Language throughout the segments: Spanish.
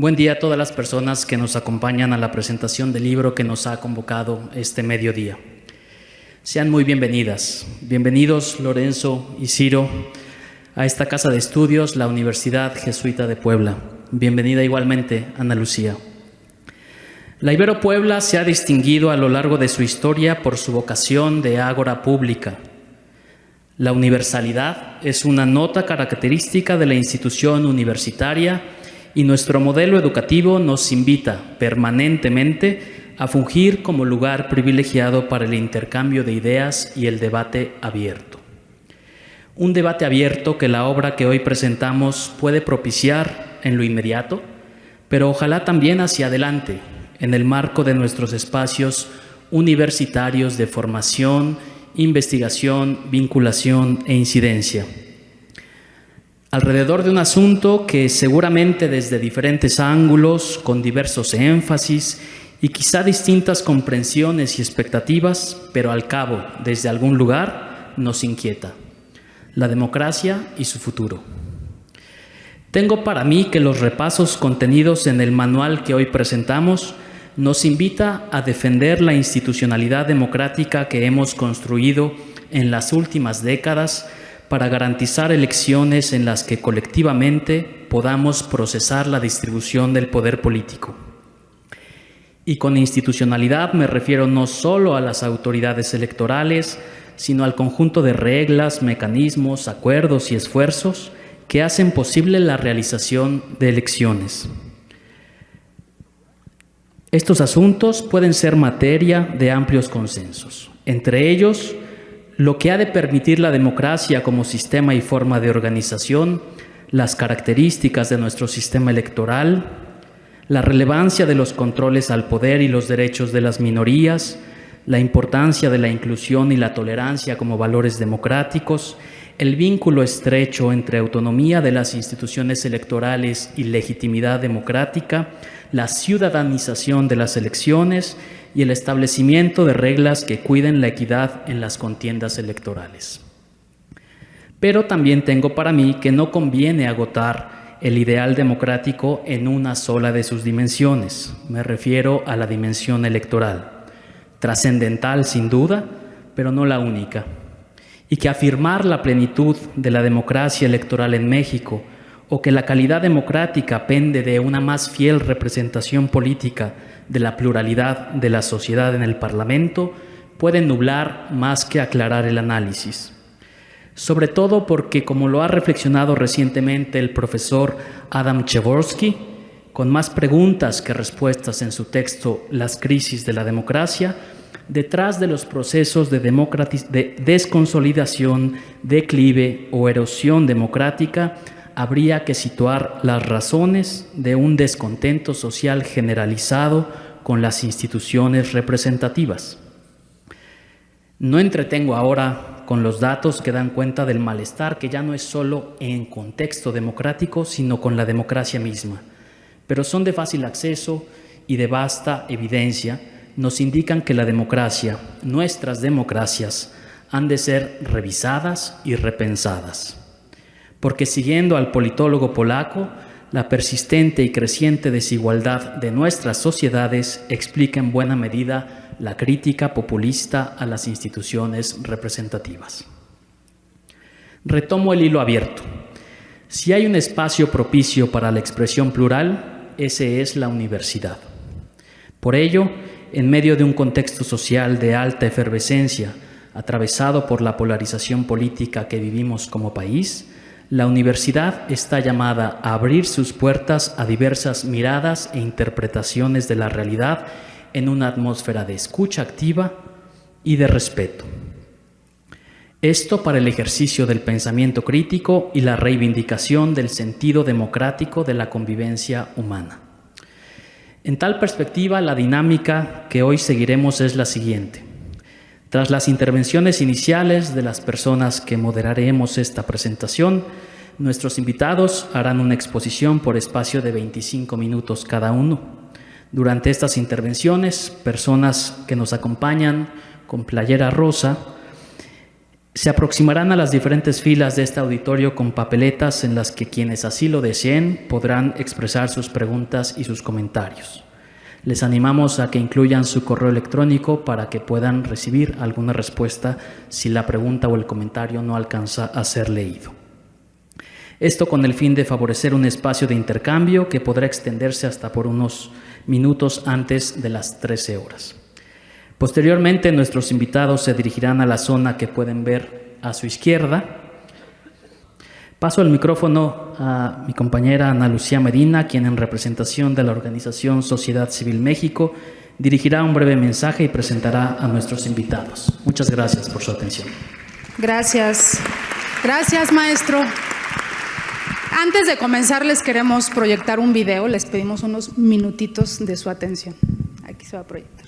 Buen día a todas las personas que nos acompañan a la presentación del libro que nos ha convocado este mediodía. Sean muy bienvenidas. Bienvenidos Lorenzo y Ciro a esta casa de estudios, la Universidad Jesuita de Puebla. Bienvenida igualmente, Ana Lucía. La Ibero Puebla se ha distinguido a lo largo de su historia por su vocación de ágora pública. La universalidad es una nota característica de la institución universitaria y nuestro modelo educativo nos invita permanentemente a fungir como lugar privilegiado para el intercambio de ideas y el debate abierto. Un debate abierto que la obra que hoy presentamos puede propiciar en lo inmediato, pero ojalá también hacia adelante, en el marco de nuestros espacios universitarios de formación, investigación, vinculación e incidencia. Alrededor de un asunto que seguramente desde diferentes ángulos, con diversos énfasis y quizá distintas comprensiones y expectativas, pero al cabo, desde algún lugar, nos inquieta: la democracia y su futuro. Tengo para mí que los repasos contenidos en el manual que hoy presentamos nos invita a defender la institucionalidad democrática que hemos construido en las últimas décadas para garantizar elecciones en las que colectivamente podamos procesar la distribución del poder político. Y con institucionalidad me refiero no solo a las autoridades electorales, sino al conjunto de reglas, mecanismos, acuerdos y esfuerzos que hacen posible la realización de elecciones. Estos asuntos pueden ser materia de amplios consensos, entre ellos lo que ha de permitir la democracia como sistema y forma de organización, las características de nuestro sistema electoral, la relevancia de los controles al poder y los derechos de las minorías, la importancia de la inclusión y la tolerancia como valores democráticos, el vínculo estrecho entre autonomía de las instituciones electorales y legitimidad democrática, la ciudadanización de las elecciones y el establecimiento de reglas que cuiden la equidad en las contiendas electorales. Pero también tengo para mí que no conviene agotar el ideal democrático en una sola de sus dimensiones. Me refiero a la dimensión electoral, trascendental sin duda, pero no la única. Y que afirmar la plenitud de la democracia electoral en México o que la calidad democrática pende de una más fiel representación política de la pluralidad de la sociedad en el Parlamento, puede nublar más que aclarar el análisis. Sobre todo porque, como lo ha reflexionado recientemente el profesor Adam Przeworski, con más preguntas que respuestas en su texto Las crisis de la democracia, detrás de los procesos de desconsolidación, declive o erosión democrática, habría que situar las razones de un descontento social generalizado con las instituciones representativas. No entretengo ahora con los datos que dan cuenta del malestar que ya no es solo en contexto democrático, sino con la democracia misma, pero son de fácil acceso y de vasta evidencia. Nos indican que la democracia, nuestras democracias, han de ser revisadas y repensadas. Porque siguiendo al politólogo polaco, la persistente y creciente desigualdad de nuestras sociedades explica en buena medida la crítica populista a las instituciones representativas. Retomo el hilo abierto. Si hay un espacio propicio para la expresión plural, ese es la universidad. Por ello, en medio de un contexto social de alta efervescencia, atravesado por la polarización política que vivimos como país, la universidad está llamada a abrir sus puertas a diversas miradas e interpretaciones de la realidad en una atmósfera de escucha activa y de respeto. Esto para el ejercicio del pensamiento crítico y la reivindicación del sentido democrático de la convivencia humana. En tal perspectiva, la dinámica que hoy seguiremos es la siguiente. Tras las intervenciones iniciales de las personas que moderaremos esta presentación, nuestros invitados harán una exposición por espacio de 25 minutos cada uno. Durante estas intervenciones, personas que nos acompañan con playera rosa Se aproximarán a las diferentes filas de este auditorio con papeletas en las que quienes así lo deseen podrán expresar sus preguntas y sus comentarios. Les animamos a que incluyan su correo electrónico para que puedan recibir alguna respuesta si la pregunta o el comentario no alcanza a ser leído. Esto con el fin de favorecer un espacio de intercambio que podrá extenderse hasta por unos minutos antes de las 13 horas. Posteriormente, nuestros invitados se dirigirán a la zona que pueden ver a su izquierda. Paso el micrófono a mi compañera Ana Lucía Medina, quien en representación de la organización Sociedad Civil México dirigirá un breve mensaje y presentará a nuestros invitados. Muchas gracias por su atención. Gracias. Gracias, maestro. Antes de comenzar, les queremos proyectar un video. Les pedimos unos minutitos de su atención. Aquí se va a proyectar.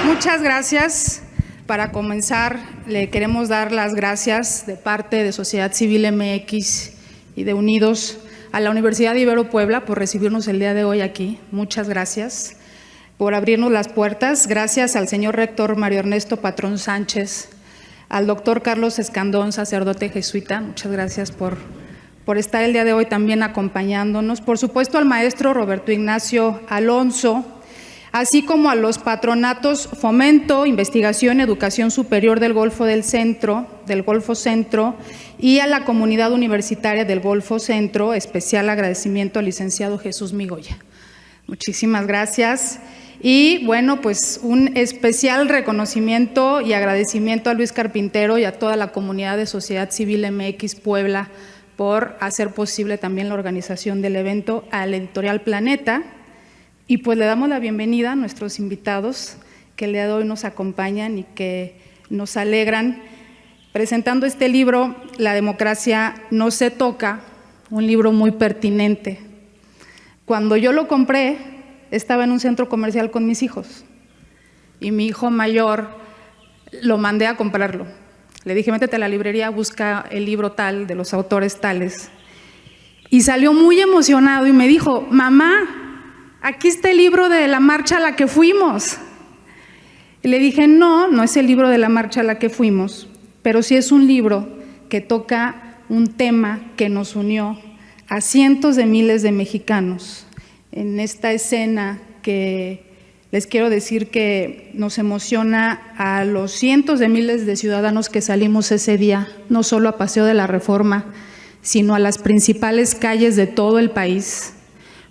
Muchas gracias. Para comenzar, le queremos dar las gracias de parte de Sociedad Civil MX y de Unidos a la Universidad Ibero Puebla por recibirnos el día de hoy aquí. Muchas gracias por abrirnos las puertas. Gracias al señor rector Mario Ernesto Patrón Sánchez, al doctor Carlos Escandón, sacerdote jesuita. Muchas gracias por estar el día de hoy también acompañándonos. Por supuesto, al maestro Roberto Ignacio Alonso, así como a los patronatos Fomento, Investigación, Educación Superior del Golfo Centro, y a la comunidad universitaria del Golfo Centro. Especial agradecimiento al licenciado Jesús Migoya. Muchísimas gracias. Y bueno, pues un especial reconocimiento y agradecimiento a Luis Carpintero y a toda la comunidad de Sociedad Civil MX Puebla por hacer posible también la organización del evento, a la Editorial Planeta. Y pues le damos la bienvenida a nuestros invitados que el día de hoy nos acompañan y que nos alegran presentando este libro, La democracia no se toca, un libro muy pertinente. Cuando yo lo compré, estaba en un centro comercial con mis hijos y mi hijo mayor lo mandé a comprarlo. Le dije, métete a la librería, busca el libro tal, de los autores tales. Y salió muy emocionado y me dijo, mamá, aquí está el libro de la marcha a la que fuimos. Y le dije, no es el libro de la marcha a la que fuimos, pero sí es un libro que toca un tema que nos unió a cientos de miles de mexicanos en esta escena que les quiero decir que nos emociona a los cientos de miles de ciudadanos que salimos ese día, no solo a Paseo de la Reforma, sino a las principales calles de todo el país,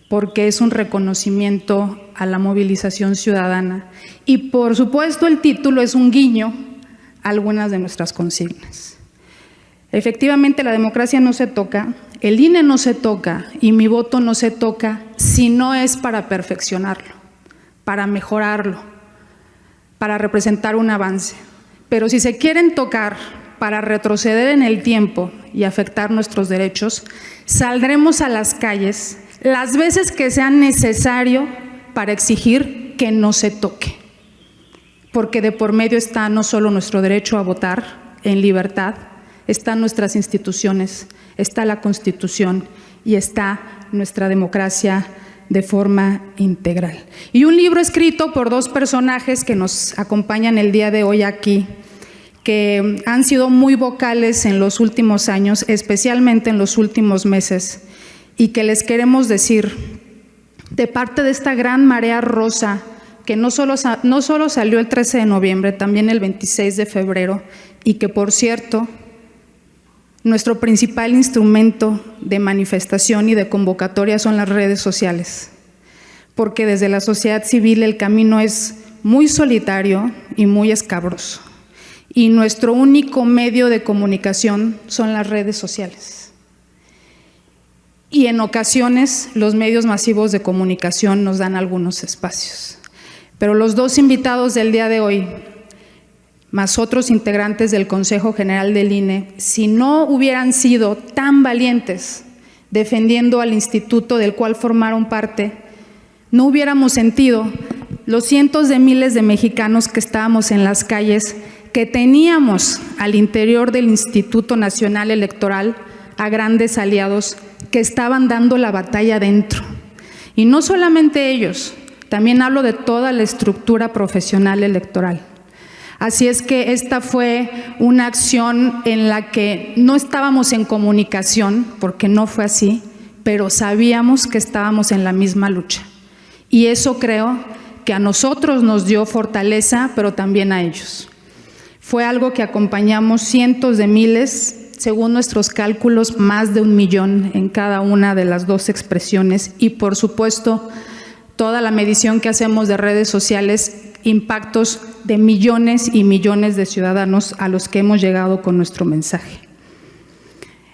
porque es un reconocimiento a la movilización ciudadana. Y por supuesto el título es un guiño a algunas de nuestras consignas. Efectivamente, la democracia no se toca, el INE no se toca y mi voto no se toca si no es para perfeccionarlo, para mejorarlo, para representar un avance. Pero si se quieren tocar para retroceder en el tiempo y afectar nuestros derechos, saldremos a las calles las veces que sea necesario para exigir que no se toque. Porque de por medio está no solo nuestro derecho a votar en libertad, están nuestras instituciones, está la Constitución y está nuestra democracia de forma integral. Y un libro escrito por dos personajes que nos acompañan el día de hoy aquí, que han sido muy vocales en los últimos años, especialmente en los últimos meses, y que les queremos decir, de parte de esta gran marea rosa, que no solo salió el 13 de noviembre, también el 26 de febrero, y que por cierto, nuestro principal instrumento de manifestación y de convocatoria son las redes sociales, porque desde la sociedad civil el camino es muy solitario y muy escabroso, y nuestro único medio de comunicación son las redes sociales. Y en ocasiones los medios masivos de comunicación nos dan algunos espacios. Pero los dos invitados del día de hoy, más otros integrantes del Consejo General del INE, si no hubieran sido tan valientes defendiendo al instituto del cual formaron parte, no hubiéramos sentido los cientos de miles de mexicanos que estábamos en las calles, que teníamos al interior del Instituto Nacional Electoral a grandes aliados que estaban dando la batalla dentro. Y no solamente ellos, también hablo de toda la estructura profesional electoral. Así es que esta fue una acción en la que no estábamos en comunicación, porque no fue así, pero sabíamos que estábamos en la misma lucha. Y eso creo que a nosotros nos dio fortaleza, pero también a ellos. Fue algo que acompañamos cientos de miles, según nuestros cálculos, más de 1 millón en cada una de las dos expresiones. Y por supuesto, toda la medición que hacemos de redes sociales, impactos de millones y millones de ciudadanos a los que hemos llegado con nuestro mensaje.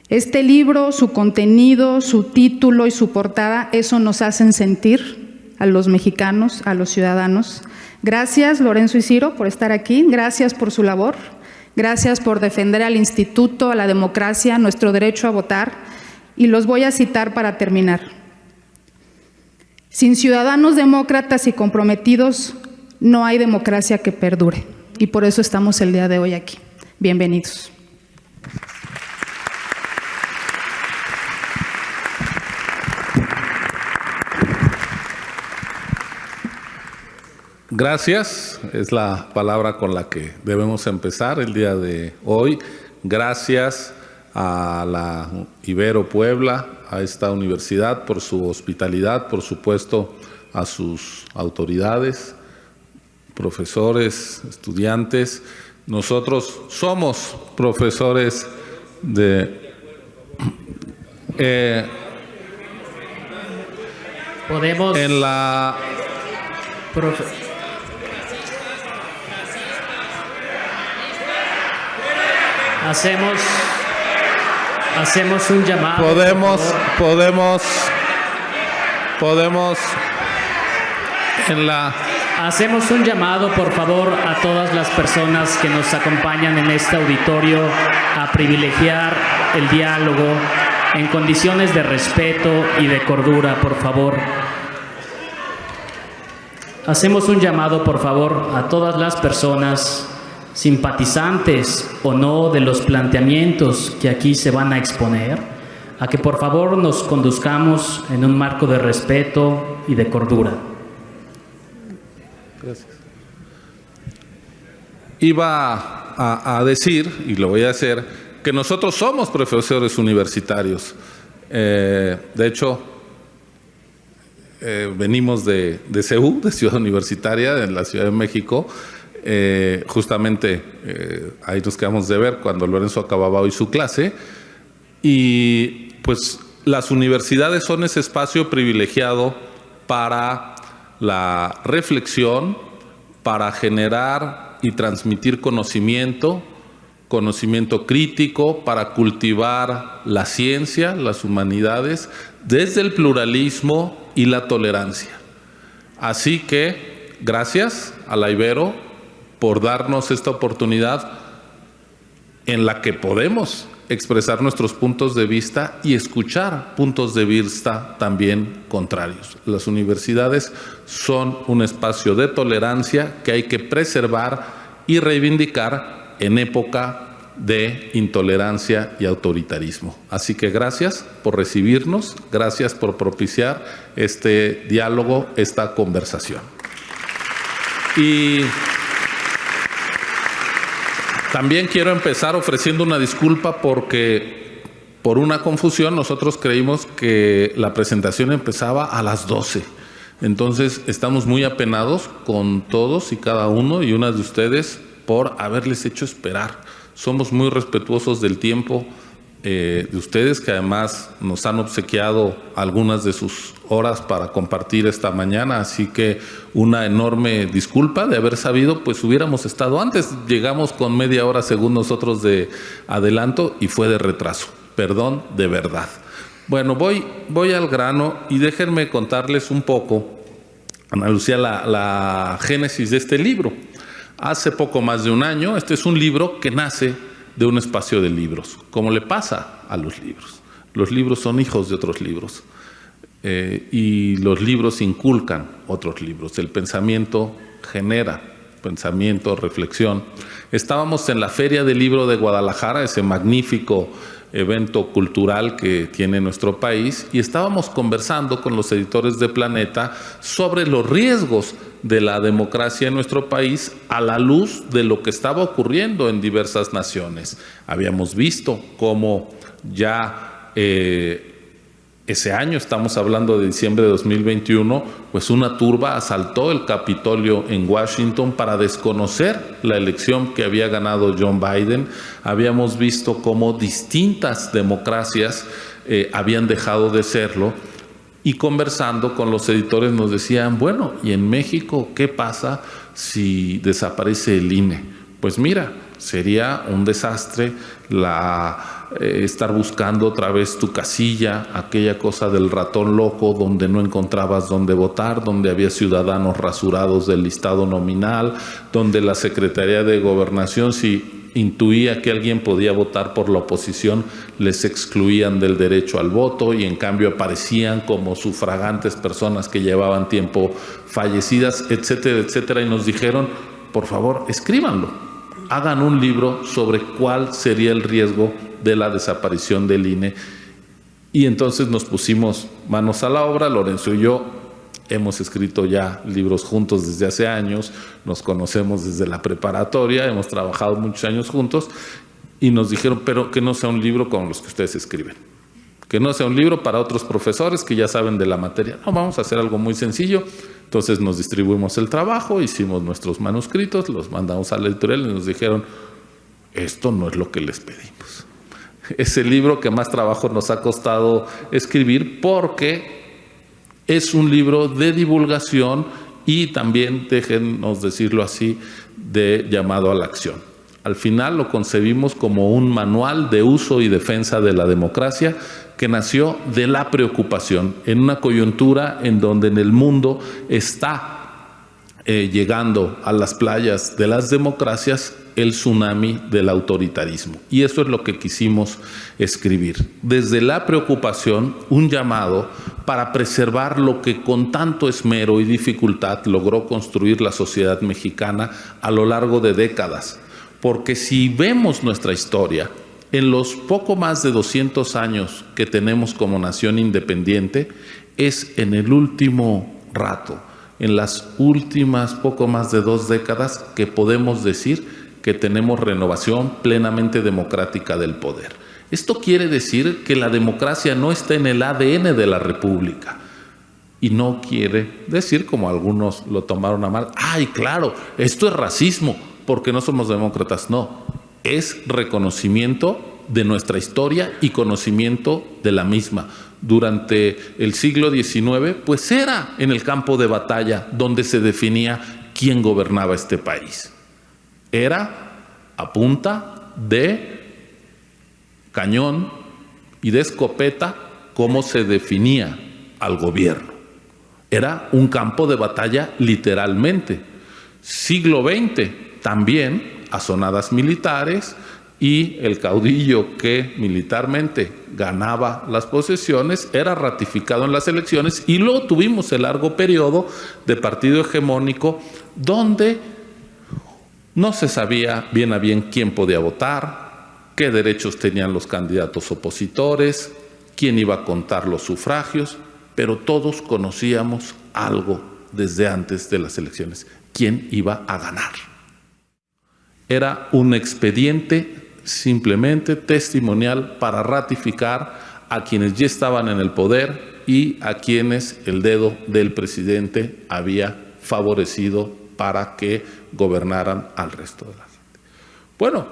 Este libro, su contenido, su título y su portada, eso nos hacen sentir a los mexicanos, a los ciudadanos. Gracias, Lorenzo y Ciro, por estar aquí. Gracias por su labor. Gracias por defender al instituto, a la democracia, nuestro derecho a votar. Y los voy a citar para terminar. Sin ciudadanos demócratas y comprometidos, no hay democracia que perdure. Y por eso estamos el día de hoy aquí. Bienvenidos. Gracias, es la palabra con la que debemos empezar el día de hoy. Gracias a la Ibero Puebla, a esta universidad por su hospitalidad, por supuesto a sus autoridades, profesores, estudiantes. Nosotros somos profesores de... Podemos... En la... Hacemos un llamado. Podemos en la... Hacemos un llamado, por favor, a todas las personas que nos acompañan en este auditorio a privilegiar el diálogo en condiciones de respeto y de cordura, por favor. Hacemos un llamado, por favor, a todas las personas simpatizantes o no de los planteamientos que aquí se van a exponer, a que por favor nos conduzcamos en un marco de respeto y de cordura. Gracias. Iba a decir, y lo voy a hacer, que nosotros somos profesores universitarios. De hecho, venimos de CEU, de Ciudad Universitaria, en la Ciudad de México. Justamente ahí nos quedamos de ver cuando Lorenzo acababa hoy su clase. Y pues las universidades son ese espacio privilegiado para la reflexión, para generar y transmitir conocimiento crítico, para cultivar la ciencia, las humanidades, desde el pluralismo y la tolerancia. Así que gracias a la Ibero por darnos esta oportunidad en la que podemos expresar nuestros puntos de vista y escuchar puntos de vista también contrarios. Las universidades son un espacio de tolerancia que hay que preservar y reivindicar en época de intolerancia y autoritarismo. Así que gracias por recibirnos, gracias por propiciar este diálogo, esta conversación. Y también quiero empezar ofreciendo una disculpa porque por una confusión nosotros creímos que la presentación empezaba a las 12. Entonces estamos muy apenados con todos y cada uno y una de ustedes por haberles hecho esperar. Somos muy respetuosos del tiempo de ustedes, que además nos han obsequiado algunas de sus horas para compartir esta mañana, así que una enorme disculpa de haber sabido, pues hubiéramos estado antes. Llegamos con media hora según nosotros de adelanto y fue de retraso. Perdón de verdad. Bueno, voy al grano y déjenme contarles un poco, Ana Lucía, la génesis de este libro. Hace poco más de un año, este es un libro que nace de un espacio de libros, como le pasa a los libros. Los libros son hijos de otros libros y los libros inculcan otros libros. El pensamiento genera pensamiento, reflexión. Estábamos en la Feria del Libro de Guadalajara, ese magnífico evento cultural que tiene nuestro país, y estábamos conversando con los editores de Planeta sobre los riesgos de la democracia en nuestro país a la luz de lo que estaba ocurriendo en diversas naciones. Habíamos visto cómo ya ese año, estamos hablando de diciembre de 2021, pues una turba asaltó el Capitolio en Washington para desconocer la elección que había ganado John Biden. Habíamos visto cómo distintas democracias habían dejado de serlo, y conversando con los editores nos decían, bueno, ¿y en México qué pasa si desaparece el INE? Pues mira, sería un desastre estar buscando otra vez tu casilla, aquella cosa del ratón loco donde no encontrabas dónde votar, donde había ciudadanos rasurados del listado nominal, donde la Secretaría de Gobernación, si intuía que alguien podía votar por la oposición, les excluían del derecho al voto, y en cambio aparecían como sufragantes personas que llevaban tiempo fallecidas, etcétera, etcétera. Y nos dijeron, por favor, escríbanlo, hagan un libro sobre cuál sería el riesgo de la desaparición del INE. Y entonces nos pusimos manos a la obra. Lorenzo y yo hemos escrito ya libros juntos desde hace años, nos conocemos desde la preparatoria, hemos trabajado muchos años juntos, y nos dijeron, pero que no sea un libro como los que ustedes escriben, que no sea un libro para otros profesores que ya saben de la materia. No, vamos a hacer algo muy sencillo. Entonces nos distribuimos el trabajo, hicimos nuestros manuscritos, los mandamos a la editorial y nos dijeron, esto no es lo que les pedimos. Es el libro que más trabajo nos ha costado escribir, porque es un libro de divulgación y también, déjenos decirlo así, de llamado a la acción. Al final lo concebimos como un manual de uso y defensa de la democracia que nació de la preocupación en una coyuntura en donde en el mundo está llegando a las playas de las democracias el tsunami del autoritarismo. Y eso es lo que quisimos escribir. Desde la preocupación, un llamado para preservar lo que con tanto esmero y dificultad logró construir la sociedad mexicana a lo largo de décadas. Porque si vemos nuestra historia, en los poco más de 200 años que tenemos como nación independiente, es en el último rato, en las últimas poco más de 2 décadas, que podemos decir que tenemos renovación plenamente democrática del poder. Esto quiere decir que la democracia no está en el ADN de la República. Y no quiere decir, como algunos lo tomaron a mal, ¡ay, claro, esto es racismo porque no somos demócratas! No, es reconocimiento de nuestra historia y conocimiento de la misma. Durante el siglo XIX, pues era en el campo de batalla donde se definía quién gobernaba este país. Era a punta de cañón y de escopeta cómo se definía al gobierno. Era un campo de batalla literalmente. Siglo XX también, azonadas militares, y el caudillo que militarmente ganaba las posesiones era ratificado en las elecciones, y luego tuvimos el largo periodo de partido hegemónico donde no se sabía bien a bien quién podía votar, qué derechos tenían los candidatos opositores, quién iba a contar los sufragios, pero todos conocíamos algo desde antes de las elecciones: quién iba a ganar. Era un expediente simplemente testimonial para ratificar a quienes ya estaban en el poder y a quienes el dedo del presidente había favorecido para que gobernaran al resto de la gente. Bueno,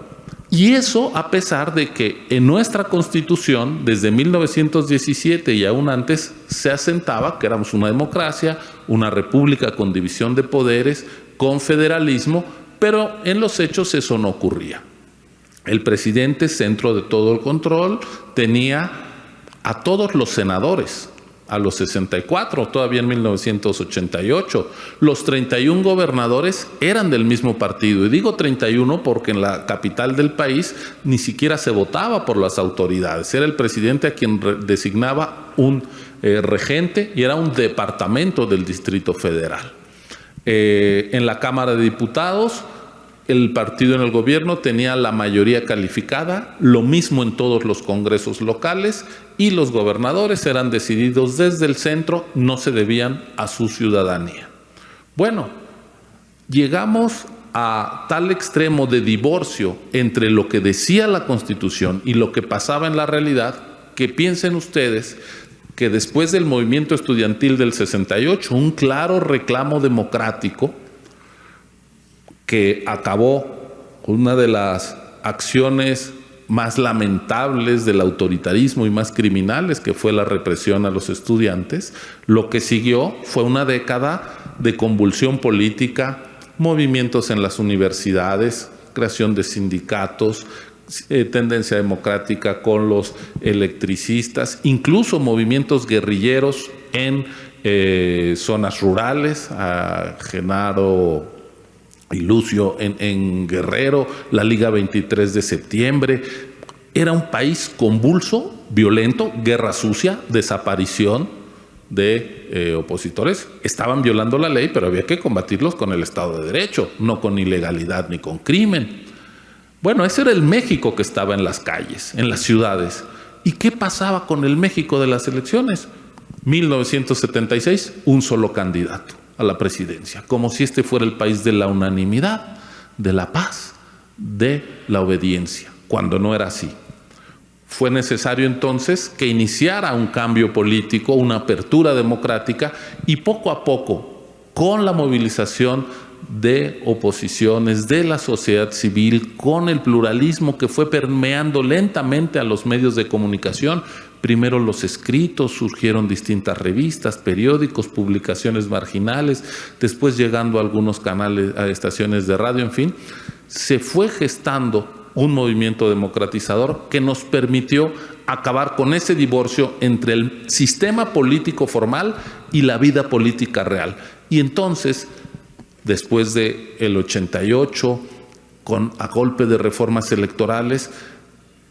y eso a pesar de que en nuestra Constitución, desde 1917 y aún antes, se asentaba que éramos una democracia, una república con división de poderes, con federalismo, pero en los hechos eso no ocurría. El presidente, centro de todo el control, tenía a todos los senadores, a los 64, todavía en 1988. Los 31 gobernadores eran del mismo partido. Y digo 31 porque en la capital del país ni siquiera se votaba por las autoridades. Era el presidente a quien designaba un regente y era un departamento del Distrito Federal. En la Cámara de Diputados, el partido en el gobierno tenía la mayoría calificada, lo mismo en todos los congresos locales, y los gobernadores eran decididos desde el centro, no se debían a su ciudadanía. Bueno, llegamos a tal extremo de divorcio entre lo que decía la Constitución y lo que pasaba en la realidad, que piensen ustedes que después del movimiento estudiantil del 68, un claro reclamo democrático que acabó con una de las acciones más lamentables del autoritarismo y más criminales, que fue la represión a los estudiantes, lo que siguió fue una década de convulsión política, movimientos en las universidades, creación de sindicatos, tendencia democrática con los electricistas, incluso movimientos guerrilleros en zonas rurales, a Genaro y Lucio en Guerrero, la Liga 23 de septiembre. Era un país convulso, violento, guerra sucia, desaparición de opositores. Estaban violando la ley, pero había que combatirlos con el Estado de Derecho, no con ilegalidad ni con crimen. Bueno, ese era el México que estaba en las calles, en las ciudades. ¿Y qué pasaba con el México de las elecciones? 1976, un solo candidato a la presidencia, como si este fuera el país de la unanimidad, de la paz, de la obediencia, cuando no era así. Fue necesario entonces que iniciara un cambio político, una apertura democrática, y poco a poco, con la movilización de oposiciones, de la sociedad civil, con el pluralismo que fue permeando lentamente a los medios de comunicación. Primero los escritos, surgieron distintas revistas, periódicos, publicaciones marginales, después llegando a algunos canales, a estaciones de radio, en fin. se fue gestando un movimiento democratizador que nos permitió acabar con ese divorcio entre el sistema político formal y la vida política real. Y entonces, después del 88, a golpe de reformas electorales,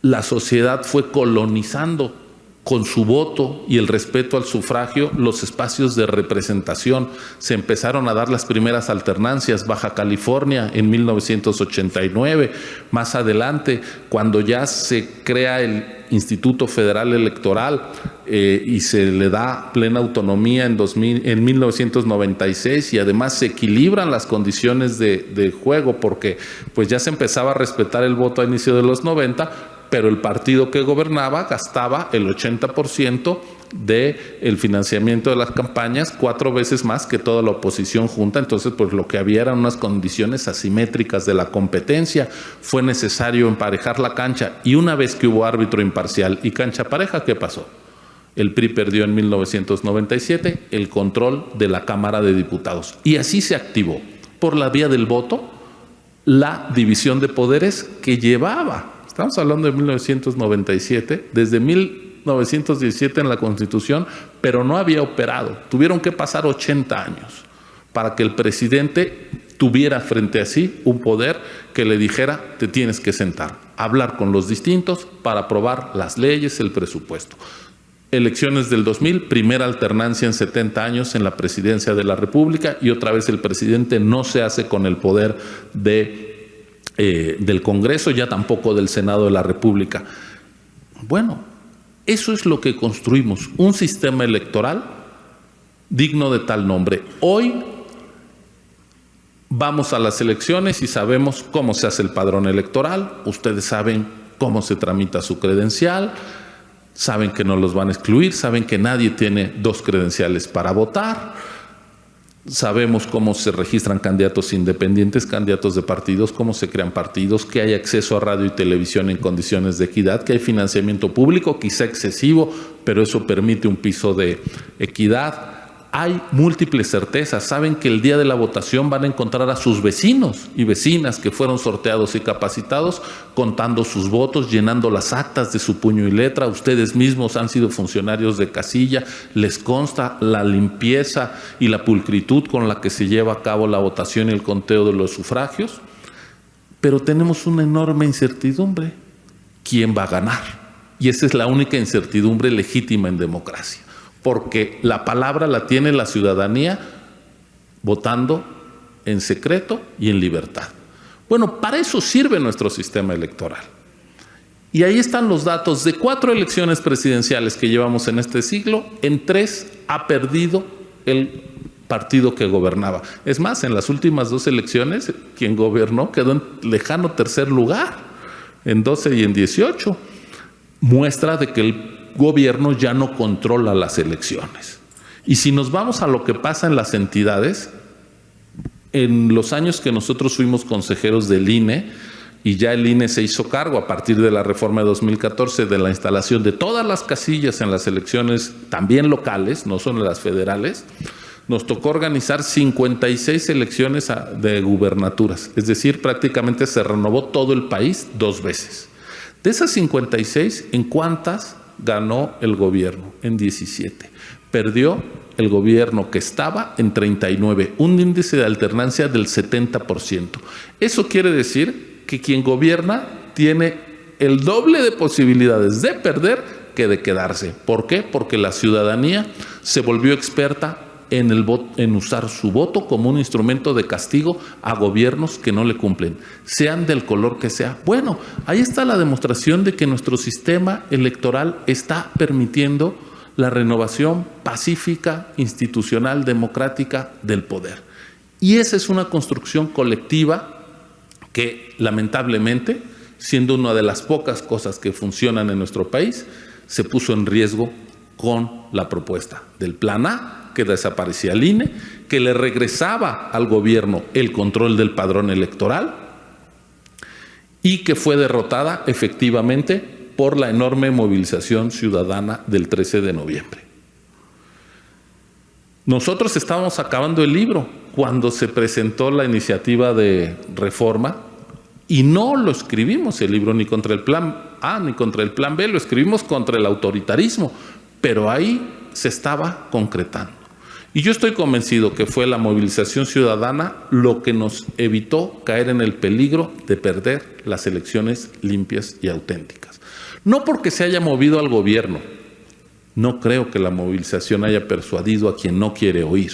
la sociedad fue colonizando con su voto y el respeto al sufragio los espacios de representación. Se empezaron a dar las primeras alternancias. Baja California en 1989, más adelante, cuando ya se crea el Instituto Federal Electoral y se le da plena autonomía en 1996, y además se equilibran las condiciones de juego, porque pues ya se empezaba a respetar el voto a inicio de los 90, pero el partido que gobernaba gastaba el 80% del financiamiento de las campañas, 4 veces más que toda la oposición junta. Entonces, pues lo que había eran unas condiciones asimétricas de la competencia. Fue necesario emparejar la cancha, y una vez que hubo árbitro imparcial y cancha pareja, ¿qué pasó? El PRI perdió en 1997 el control de la Cámara de Diputados, y así se activó, por la vía del voto, la división de poderes que llevaba. Estamos hablando de 1997, desde 1917 en la Constitución, pero no había operado. Tuvieron que pasar 80 años para que el presidente tuviera frente a sí un poder que le dijera: te tienes que sentar, hablar con los distintos para aprobar las leyes, el presupuesto. Elecciones del 2000, primera alternancia en 70 años en la presidencia de la República, y otra vez el presidente no se hace con el poder del Congreso, ya tampoco del Senado de la República. Bueno, eso es lo que construimos, un sistema electoral digno de tal nombre. Hoy vamos a las elecciones y sabemos cómo se hace el padrón electoral. Ustedes saben cómo se tramita su credencial, saben que no los van a excluir, saben que nadie tiene 2 credenciales para votar. Sabemos cómo se registran candidatos independientes, candidatos de partidos, cómo se crean partidos, que hay acceso a radio y televisión en condiciones de equidad, que hay financiamiento público, quizá excesivo, pero eso permite un piso de equidad. Hay múltiples certezas. Saben que el día de la votación van a encontrar a sus vecinos y vecinas que fueron sorteados y capacitados, contando sus votos, llenando las actas de su puño y letra. Ustedes mismos han sido funcionarios de casilla, les consta la limpieza y la pulcritud con la que se lleva a cabo la votación y el conteo de los sufragios. Pero tenemos una enorme incertidumbre: ¿quién va a ganar? Y esa es la única incertidumbre legítima en democracia, porque la palabra la tiene la ciudadanía votando en secreto y en libertad. Bueno, para eso sirve nuestro sistema electoral. Y ahí están los datos. De 4 elecciones presidenciales que llevamos en este siglo, en 3 ha perdido el partido que gobernaba. Es más, en las últimas 2 elecciones, quien gobernó quedó en lejano tercer lugar, en 12 y en 18. Muestra de que el gobierno ya no controla las elecciones. Y si nos vamos a lo que pasa en las entidades, en los años que nosotros fuimos consejeros del INE, y ya el INE se hizo cargo a partir de la reforma de 2014 de la instalación de todas las casillas en las elecciones, también locales, no solo las federales, nos tocó organizar 56 elecciones de gubernaturas. Es decir, prácticamente se renovó todo el país 2 veces. De esas 56, ¿en cuántas ganó el gobierno? En 17. Perdió el gobierno que estaba en 39, un índice de alternancia del 70%. Eso quiere decir que quien gobierna tiene el doble de posibilidades de perder que de quedarse. ¿Por qué? Porque la ciudadanía se volvió experta en usar su voto como un instrumento de castigo a gobiernos que no le cumplen, sean del color que sea. Bueno, ahí está la demostración de que nuestro sistema electoral está permitiendo la renovación pacífica, institucional, democrática del poder. Y esa es una construcción colectiva que, lamentablemente, siendo una de las pocas cosas que funcionan en nuestro país, se puso en riesgo con la propuesta del Plan A, que desaparecía el INE, que le regresaba al gobierno el control del padrón electoral y que fue derrotada efectivamente por la enorme movilización ciudadana del 13 de noviembre. Nosotros estábamos acabando el libro cuando se presentó la iniciativa de reforma Y no lo escribimos el libro ni contra el plan A ni contra el plan B, lo escribimos contra el autoritarismo, pero ahí se estaba concretando. Y yo estoy convencido que fue la movilización ciudadana lo que nos evitó caer en el peligro de perder las elecciones limpias y auténticas. No porque se haya movido al gobierno, no creo que la movilización haya persuadido a quien no quiere oír,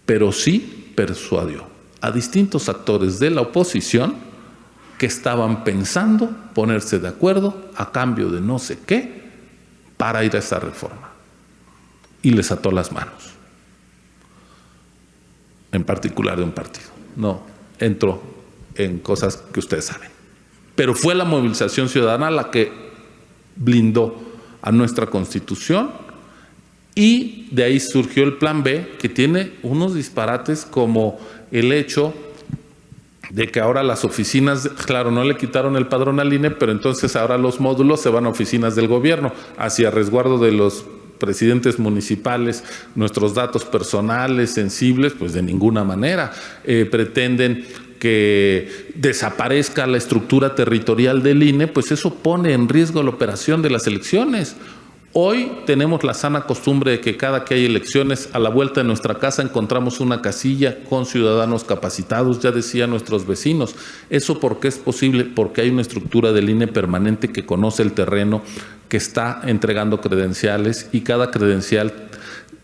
pero sí persuadió a distintos actores de la oposición que estaban pensando ponerse de acuerdo a cambio de no sé qué para ir a esa reforma. Y les ató las manos, en particular de un partido. No entro en cosas que ustedes saben. Pero fue la movilización ciudadana la que blindó a nuestra Constitución, y de ahí surgió el plan B, que tiene unos disparates como el hecho de que ahora las oficinas, claro, no le quitaron el padrón al INE, pero entonces ahora los módulos se van a oficinas del gobierno, hacia resguardo de los presidentes municipales, nuestros datos personales sensibles, pues de ninguna manera. Pretenden que desaparezca la estructura territorial del INE, pues eso pone en riesgo la operación de las elecciones. Hoy tenemos la sana costumbre de que cada que hay elecciones, a la vuelta de nuestra casa encontramos una casilla con ciudadanos capacitados, ya decían nuestros vecinos. ¿Eso por qué es posible? Porque hay una estructura del INE permanente que conoce el terreno, que está entregando credenciales, y cada credencial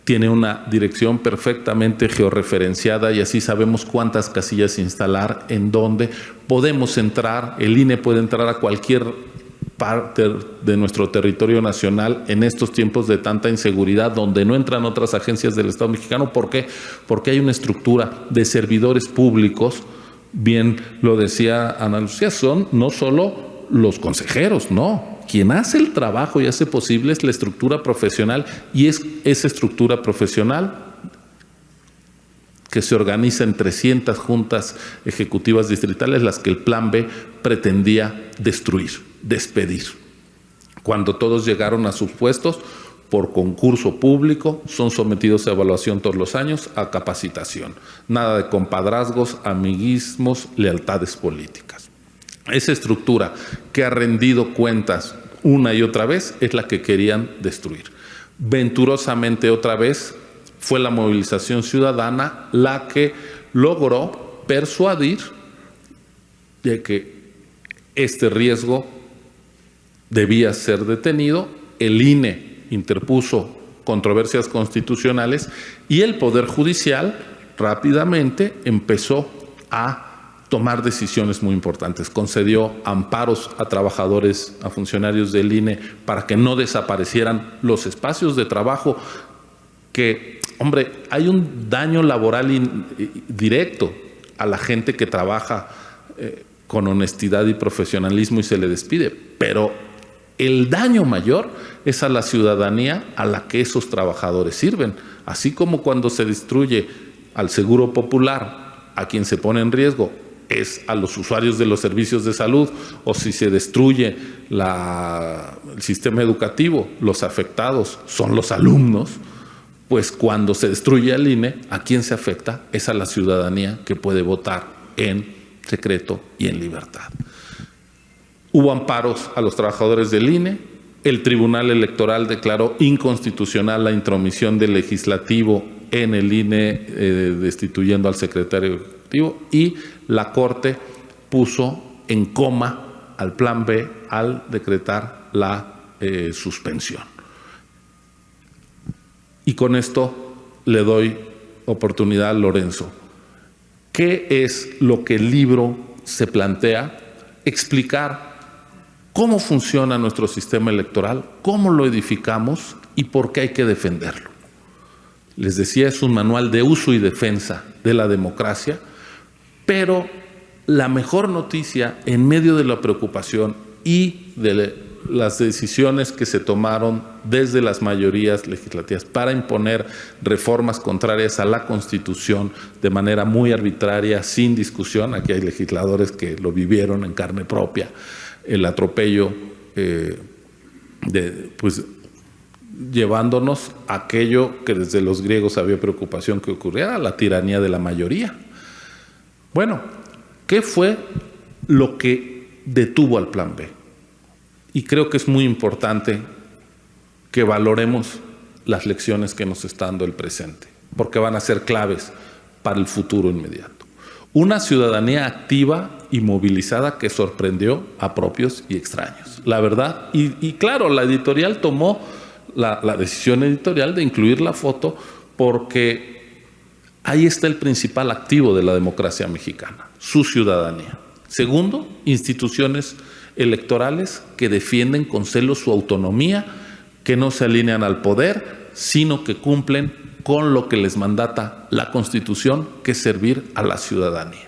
tiene una dirección perfectamente georreferenciada, y así sabemos cuántas casillas instalar, en dónde podemos entrar. El INE puede entrar a cualquier parte de nuestro territorio nacional en estos tiempos de tanta inseguridad, donde no entran otras agencias del Estado mexicano. ¿Por qué? Porque hay una estructura de servidores públicos, bien lo decía Ana Lucía, son no solo los consejeros, no. Quien hace el trabajo y hace posible es la estructura profesional, y es esa estructura profesional que se organiza en 300 juntas ejecutivas distritales, las que el plan B pretendía destruir, despedir. Cuando todos llegaron a sus puestos por concurso público, son sometidos a evaluación todos los años, a capacitación. Nada de compadrazgos, amiguismos, lealtades políticas. Esa estructura que ha rendido cuentas una y otra vez es la que querían destruir. Venturosamente otra vez fue la movilización ciudadana la que logró persuadir de que este riesgo debía ser detenido. El INE interpuso controversias constitucionales y el Poder Judicial rápidamente empezó a tomar decisiones muy importantes. Concedió amparos a trabajadores, a funcionarios del INE, para que no desaparecieran los espacios de trabajo que, hombre, hay un daño laboral directo a la gente que trabaja con honestidad y profesionalismo y se le despide, pero el daño mayor es a la ciudadanía a la que esos trabajadores sirven. Así como cuando se destruye al Seguro Popular, a quien se pone en riesgo es a los usuarios de los servicios de salud, o si se destruye el sistema educativo, los afectados son los alumnos. Pues cuando se destruye al INE, ¿a quién se afecta? Es a la ciudadanía que puede votar en secreto y en libertad. Hubo amparos a los trabajadores del INE, el Tribunal Electoral declaró inconstitucional la intromisión del legislativo en el INE, destituyendo al secretario ejecutivo, y la Corte puso en coma al plan B al decretar la suspensión. Y con esto le doy oportunidad a Lorenzo. ¿Qué es lo que el libro se plantea? Explicar cómo funciona nuestro sistema electoral, cómo lo edificamos y por qué hay que defenderlo. Les decía, es un manual de uso y defensa de la democracia, pero la mejor noticia en medio de la preocupación y de las decisiones que se tomaron desde las mayorías legislativas para imponer reformas contrarias a la Constitución de manera muy arbitraria, sin discusión. Aquí hay legisladores que lo vivieron en carne propia, el atropello, pues llevándonos a aquello que desde los griegos había preocupación que ocurriera, la tiranía de la mayoría. Bueno, ¿qué fue lo que detuvo al Plan B. Y creo que es muy importante que valoremos las lecciones que nos está dando el presente, porque van a ser claves para el futuro inmediato. Una ciudadanía activa y movilizada que sorprendió a propios y extraños. La verdad, y claro, la editorial tomó la decisión editorial de incluir la foto porque ahí está el principal activo de la democracia mexicana, su ciudadanía. Segundo, instituciones electorales que defienden con celo su autonomía, que no se alinean al poder, sino que cumplen con lo que les mandata la Constitución, que es servir a la ciudadanía.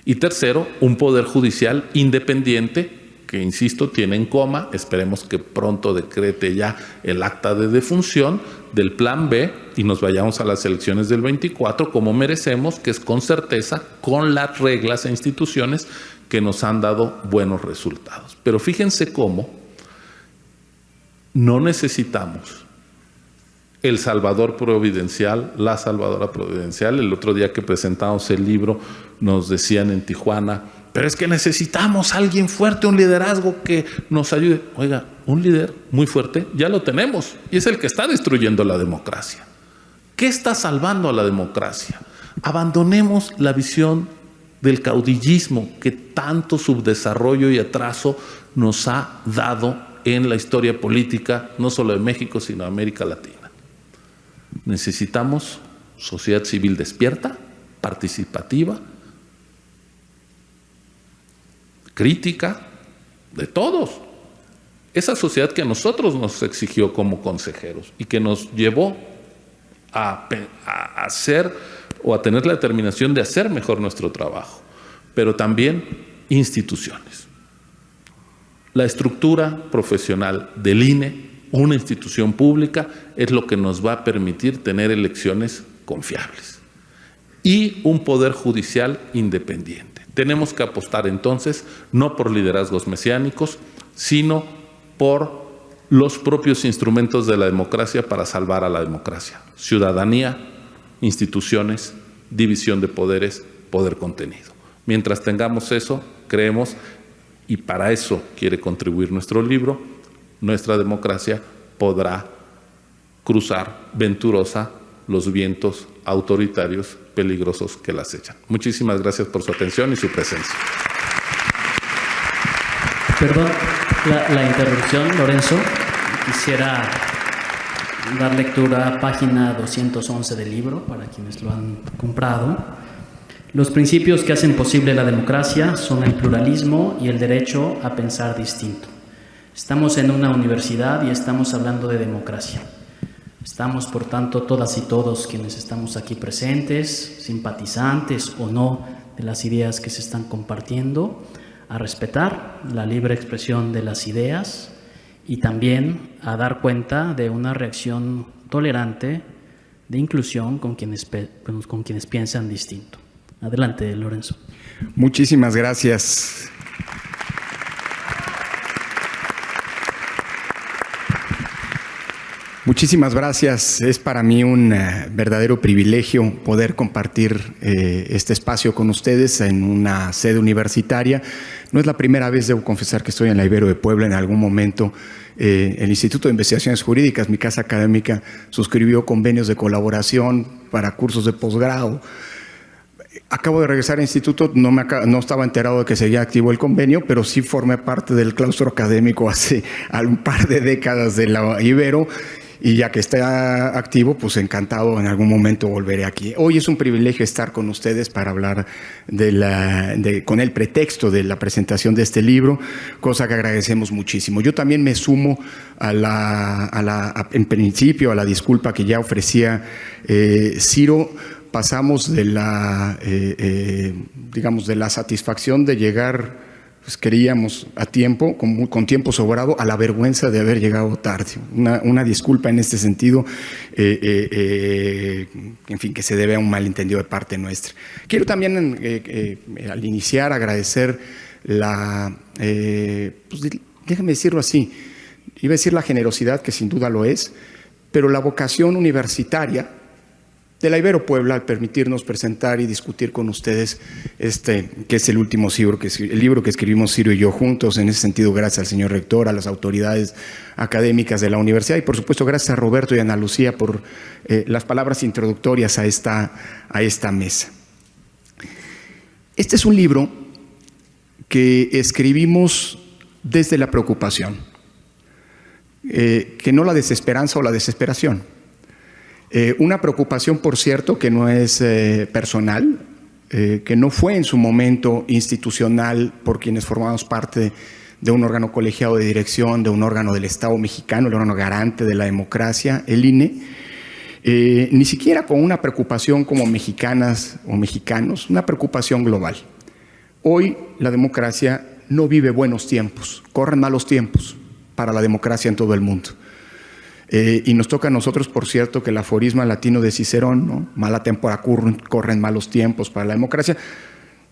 Y tercero, un poder judicial independiente, que insisto, tiene en coma, esperemos que pronto decrete ya el acta de defunción del Plan B y nos vayamos a las elecciones del 24 como merecemos, que es con certeza, con las reglas e instituciones que nos han dado buenos resultados. Pero fíjense cómo no necesitamos el Salvador providencial, la Salvadora providencial. El otro día que presentamos el libro nos decían en Tijuana, pero es que necesitamos a alguien fuerte, un liderazgo que nos ayude. Oiga, un líder muy fuerte ya lo tenemos y es el que está destruyendo la democracia. ¿Qué está salvando a la democracia? Abandonemos la visión del caudillismo que tanto subdesarrollo y atraso nos ha dado en la historia política, no solo de México, sino de América Latina. Necesitamos sociedad civil despierta, participativa, crítica, de todos. Esa sociedad que a nosotros nos exigió como consejeros y que nos llevó a hacer o a tener la determinación de hacer mejor nuestro trabajo, pero también instituciones. La estructura profesional del INE, una institución pública, es lo que nos va a permitir tener elecciones confiables y un poder judicial independiente. Tenemos que apostar entonces no por liderazgos mesiánicos, sino por los propios instrumentos de la democracia para salvar a la democracia: ciudadanía, instituciones, división de poderes, poder contenido. Mientras tengamos eso, creemos, y para eso quiere contribuir nuestro libro, nuestra democracia podrá cruzar venturosa los vientos autoritarios peligrosos que la acechan. Muchísimas gracias por su atención y su presencia. Perdón la interrupción, Lorenzo. Quisiera dar lectura a página 211 del libro para quienes lo han comprado. Los principios que hacen posible la democracia son el pluralismo y el derecho a pensar distinto. Estamos en una universidad y estamos hablando de democracia. Estamos, por tanto, todas y todos quienes estamos aquí presentes, simpatizantes o no de las ideas que se están compartiendo, a respetar la libre expresión de las ideas y también a dar cuenta de una reacción tolerante de inclusión con quienes piensan distinto. Adelante, Lorenzo. Muchísimas gracias. Muchísimas gracias. Es para mí un verdadero privilegio poder compartir este espacio con ustedes en una sede universitaria. No es la primera vez, debo confesar, que estoy en la Ibero de Puebla. En algún momento el Instituto de Investigaciones Jurídicas, mi casa académica, suscribió convenios de colaboración para cursos de posgrado. Acabo de regresar al instituto, no estaba enterado de que seguía activo el convenio, pero sí formé parte del claustro académico hace un par de décadas de la Ibero. Y ya que está activo, pues encantado, en algún momento volveré aquí. Hoy es un privilegio estar con ustedes para hablar con el pretexto de la presentación de este libro, cosa que agradecemos muchísimo. Yo también me sumo en principio a la disculpa que ya ofrecía Ciro. Pasamos de la satisfacción de llegar, pues queríamos a tiempo, con tiempo sobrado, a la vergüenza de haber llegado tarde. Una disculpa en este sentido, en fin, que se debe a un malentendido de parte nuestra. Quiero también, al iniciar, agradecer déjame decirlo así, iba a decir la generosidad, que sin duda lo es, pero la vocación universitaria de la Ibero Puebla al permitirnos presentar y discutir con ustedes que es el último libro que escribimos Ciro y yo juntos. En ese sentido, gracias al señor rector, a las autoridades académicas de la universidad y por supuesto gracias a Roberto y Ana Lucía por las palabras introductorias a esta mesa. Este es un libro que escribimos desde la preocupación, que no la desesperanza o la desesperación. Una preocupación, por cierto, que no es personal, que no fue en su momento institucional por quienes formamos parte de un órgano colegiado de dirección, de un órgano del Estado mexicano, el órgano garante de la democracia, el INE, ni siquiera con una preocupación como mexicanas o mexicanos, una preocupación global. Hoy la democracia no vive buenos tiempos, corren malos tiempos para la democracia en todo el mundo. Y nos toca a nosotros, por cierto, que el aforisma latino de Cicerón, ¿no? Mala tempora corren malos tiempos para la democracia,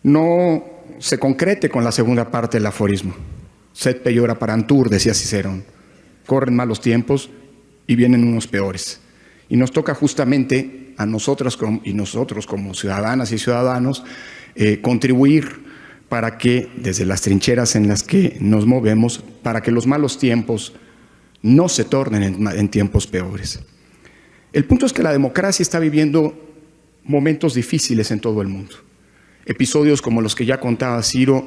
no se concrete con la segunda parte del aforismo. Sed peiora parantur, decía Cicerón. Corren malos tiempos y vienen unos peores. Y nos toca justamente a nosotros como ciudadanas y ciudadanos contribuir para que, desde las trincheras en las que nos movemos, para que los malos tiempos no se tornen en tiempos peores. El punto es que la democracia está viviendo momentos difíciles en todo el mundo. Episodios como los que ya contaba Ciro,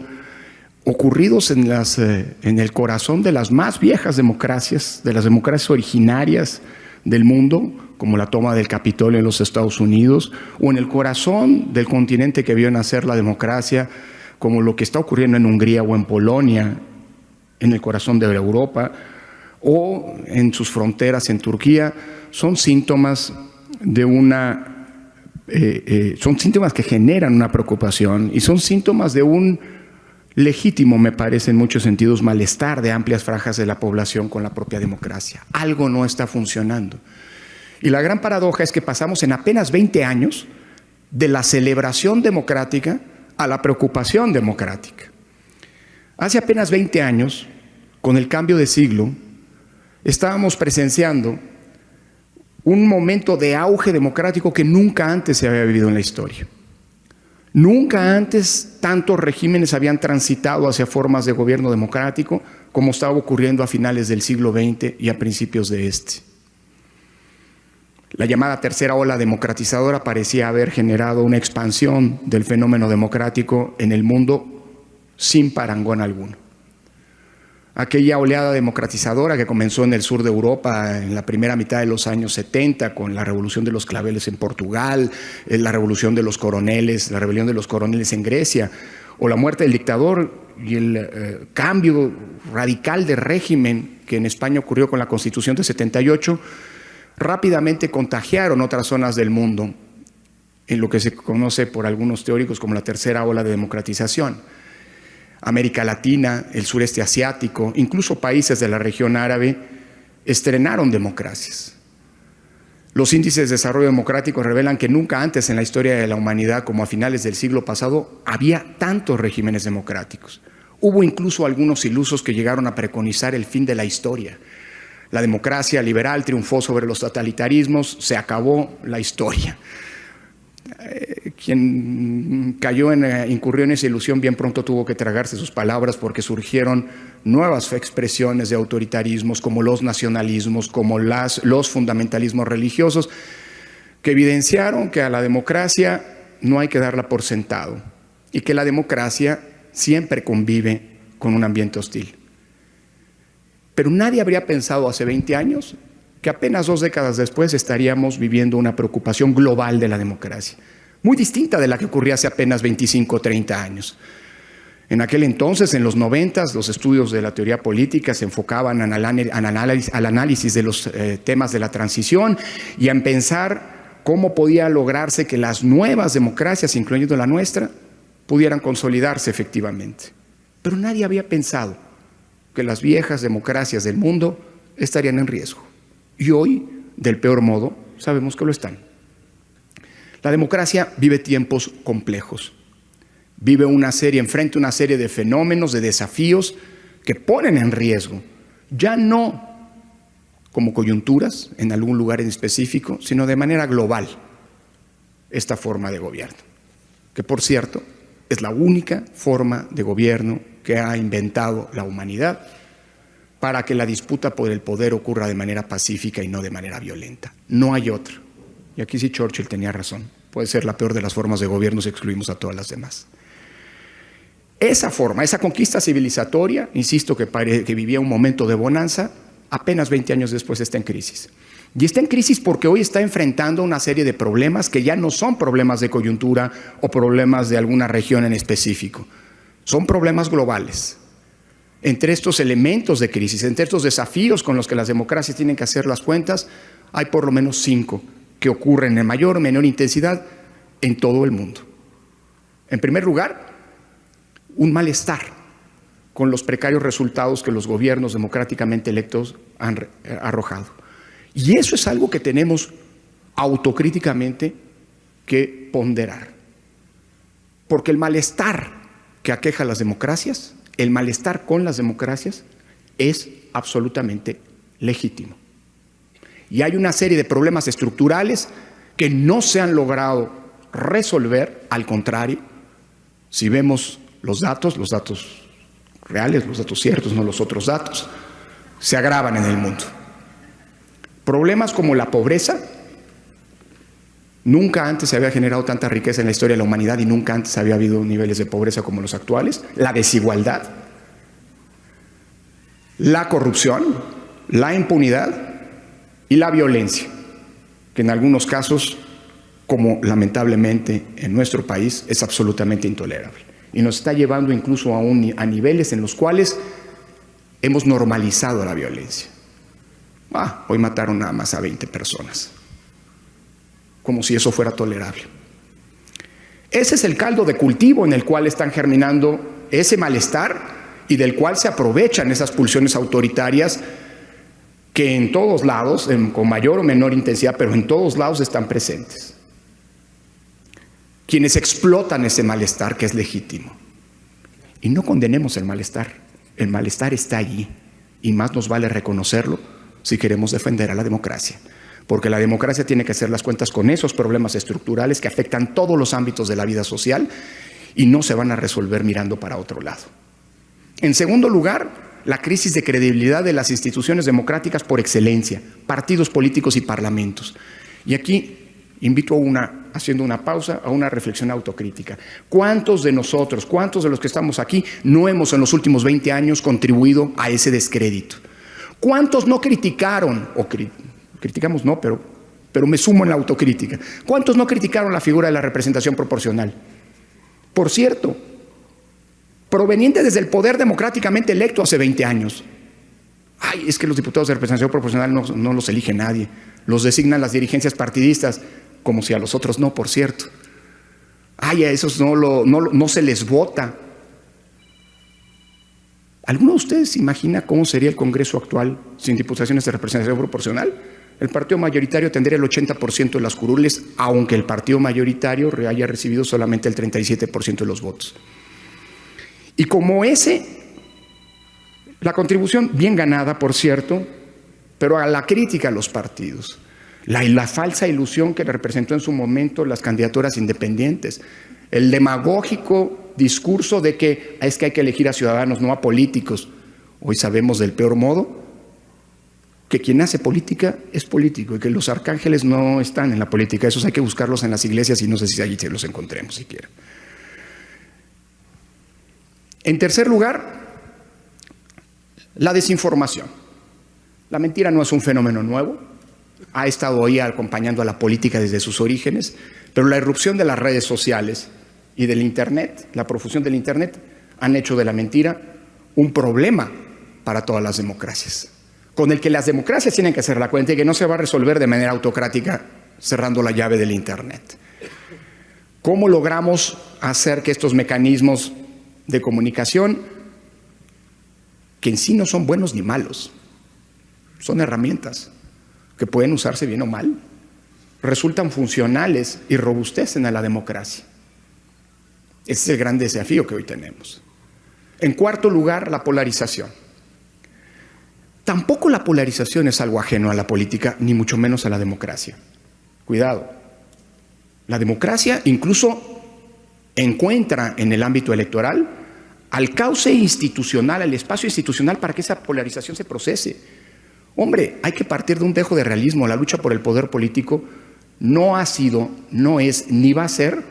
ocurridos en el corazón de las más viejas democracias, de las democracias originarias del mundo, como la toma del Capitolio en los Estados Unidos, o en el corazón del continente que vio nacer la democracia, como lo que está ocurriendo en Hungría o en Polonia, en el corazón de Europa, o en sus fronteras en Turquía, son síntomas son síntomas que generan una preocupación y son síntomas de un legítimo, me parece en muchos sentidos, malestar de amplias franjas de la población con la propia democracia. Algo no está funcionando. Y la gran paradoja es que pasamos en apenas 20 años de la celebración democrática a la preocupación democrática. Hace apenas 20 años, con el cambio de siglo, estábamos presenciando un momento de auge democrático que nunca antes se había vivido en la historia. Nunca antes tantos regímenes habían transitado hacia formas de gobierno democrático como estaba ocurriendo a finales del siglo XX y a principios de este. La llamada tercera ola democratizadora parecía haber generado una expansión del fenómeno democrático en el mundo sin parangón alguno. Aquella oleada democratizadora que comenzó en el sur de Europa en la primera mitad de los años 70 con la revolución de los claveles en Portugal, la revolución de los coroneles, la rebelión de los coroneles en Grecia, o la muerte del dictador y el cambio radical de régimen que en España ocurrió con la Constitución de 78, rápidamente contagiaron otras zonas del mundo en lo que se conoce por algunos teóricos como la tercera ola de democratización. América Latina, el sureste asiático, incluso países de la región árabe estrenaron democracias. Los índices de desarrollo democrático revelan que nunca antes en la historia de la humanidad, como a finales del siglo pasado, había tantos regímenes democráticos. Hubo incluso algunos ilusos que llegaron a preconizar el fin de la historia. La democracia liberal triunfó sobre los totalitarismos, se acabó la historia. Quien incurrió en esa ilusión bien pronto tuvo que tragarse sus palabras porque surgieron nuevas expresiones de autoritarismos como los nacionalismos, como los fundamentalismos religiosos que evidenciaron que a la democracia no hay que darla por sentado y que la democracia siempre convive con un ambiente hostil. Pero nadie habría pensado hace 20 años que apenas 2 décadas después estaríamos viviendo una preocupación global de la democracia, muy distinta de la que ocurría hace apenas 25 o 30 años. En aquel entonces, en los 90s, los estudios de la teoría política se enfocaban al análisis de los temas de la transición y en pensar cómo podía lograrse que las nuevas democracias, incluyendo la nuestra, pudieran consolidarse efectivamente. Pero nadie había pensado que las viejas democracias del mundo estarían en riesgo. Y hoy, del peor modo, sabemos que lo están. La democracia vive tiempos complejos. Enfrenta una serie de fenómenos, de desafíos que ponen en riesgo, ya no como coyunturas en algún lugar en específico, sino de manera global, esta forma de gobierno, que por cierto es la única forma de gobierno que ha inventado la humanidad para que la disputa por el poder ocurra de manera pacífica y no de manera violenta. No hay otra. Y aquí sí Churchill tenía razón. Puede ser la peor de las formas de gobierno si excluimos a todas las demás. Esa forma, esa conquista civilizatoria, insisto que vivía un momento de bonanza, apenas 20 años después está en crisis. Y está en crisis porque hoy está enfrentando una serie de problemas que ya no son problemas de coyuntura o problemas de alguna región en específico. Son problemas globales. Entre estos elementos de crisis, entre estos desafíos con los que las democracias tienen que hacer las cuentas, hay por lo menos 5 que ocurren en mayor o menor intensidad en todo el mundo. En primer lugar, un malestar con los precarios resultados que los gobiernos democráticamente electos han arrojado. Y eso es algo que tenemos autocríticamente que ponderar. Porque el malestar que aqueja a las democracias, el malestar con las democracias, es absolutamente legítimo. Y hay una serie de problemas estructurales que no se han logrado resolver, al contrario, si vemos los datos reales, los datos ciertos, no los otros datos, se agravan en el mundo. Problemas como la pobreza, nunca antes se había generado tanta riqueza en la historia de la humanidad y nunca antes había habido niveles de pobreza como los actuales, la desigualdad, la corrupción, la impunidad y la violencia, que en algunos casos, como lamentablemente en nuestro país, es absolutamente intolerable. Y nos está llevando incluso a niveles en los cuales hemos normalizado la violencia. Hoy mataron nada más a 20 personas, como si eso fuera tolerable. Ese es el caldo de cultivo en el cual están germinando ese malestar y del cual se aprovechan esas pulsiones autoritarias que en todos lados, con mayor o menor intensidad, pero en todos lados están presentes. Quienes explotan ese malestar que es legítimo. Y no condenemos el malestar está allí y más nos vale reconocerlo si queremos defender a la democracia. Porque la democracia tiene que hacer las cuentas con esos problemas estructurales que afectan todos los ámbitos de la vida social y no se van a resolver mirando para otro lado. En segundo lugar, la crisis de credibilidad de las instituciones democráticas por excelencia, partidos políticos y parlamentos. Y aquí invito haciendo una pausa, a una reflexión autocrítica. ¿Cuántos de nosotros, cuántos de los que estamos aquí no hemos en los últimos 20 años contribuido a ese descrédito? ¿Cuántos no criticaron, criticamos no, pero me sumo en la autocrítica? ¿Cuántos no criticaron la figura de la representación proporcional? Por cierto, proveniente desde el poder democráticamente electo hace 20 años. Es que los diputados de representación proporcional no los elige nadie, los designan las dirigencias partidistas, como si a los otros no, por cierto. A esos no se les vota. ¿Alguno de ustedes se imagina cómo sería el Congreso actual sin diputaciones de representación proporcional? El partido mayoritario tendría el 80% de las curules, aunque el partido mayoritario haya recibido solamente el 37% de los votos. Y como la contribución bien ganada, por cierto, pero a la crítica a los partidos, la falsa ilusión que representó en su momento las candidaturas independientes, el demagógico discurso de que hay que elegir a ciudadanos, no a políticos. Hoy sabemos del peor modo que quien hace política es político y que los arcángeles no están en la política. Esos hay que buscarlos en las iglesias y no sé si allí se los encontremos siquiera. En tercer lugar, la desinformación. La mentira no es un fenómeno nuevo, ha estado ahí acompañando a la política desde sus orígenes, pero la irrupción de las redes sociales y del Internet, la profusión del Internet, han hecho de la mentira un problema para todas las democracias, con el que las democracias tienen que hacer la cuenta y que no se va a resolver de manera autocrática cerrando la llave del Internet. ¿Cómo logramos hacer que estos mecanismos de comunicación, que en sí no son buenos ni malos, son herramientas que pueden usarse bien o mal, resultan funcionales y robustecen a la democracia? Ese es el gran desafío que hoy tenemos. En cuarto lugar, la polarización. Tampoco la polarización es algo ajeno a la política, ni mucho menos a la democracia. Cuidado. La democracia incluso encuentra en el ámbito electoral al cauce institucional, al espacio institucional para que esa polarización se procese. Hombre, hay que partir de un dejo de realismo. La lucha por el poder político no ha sido, no es, ni va a ser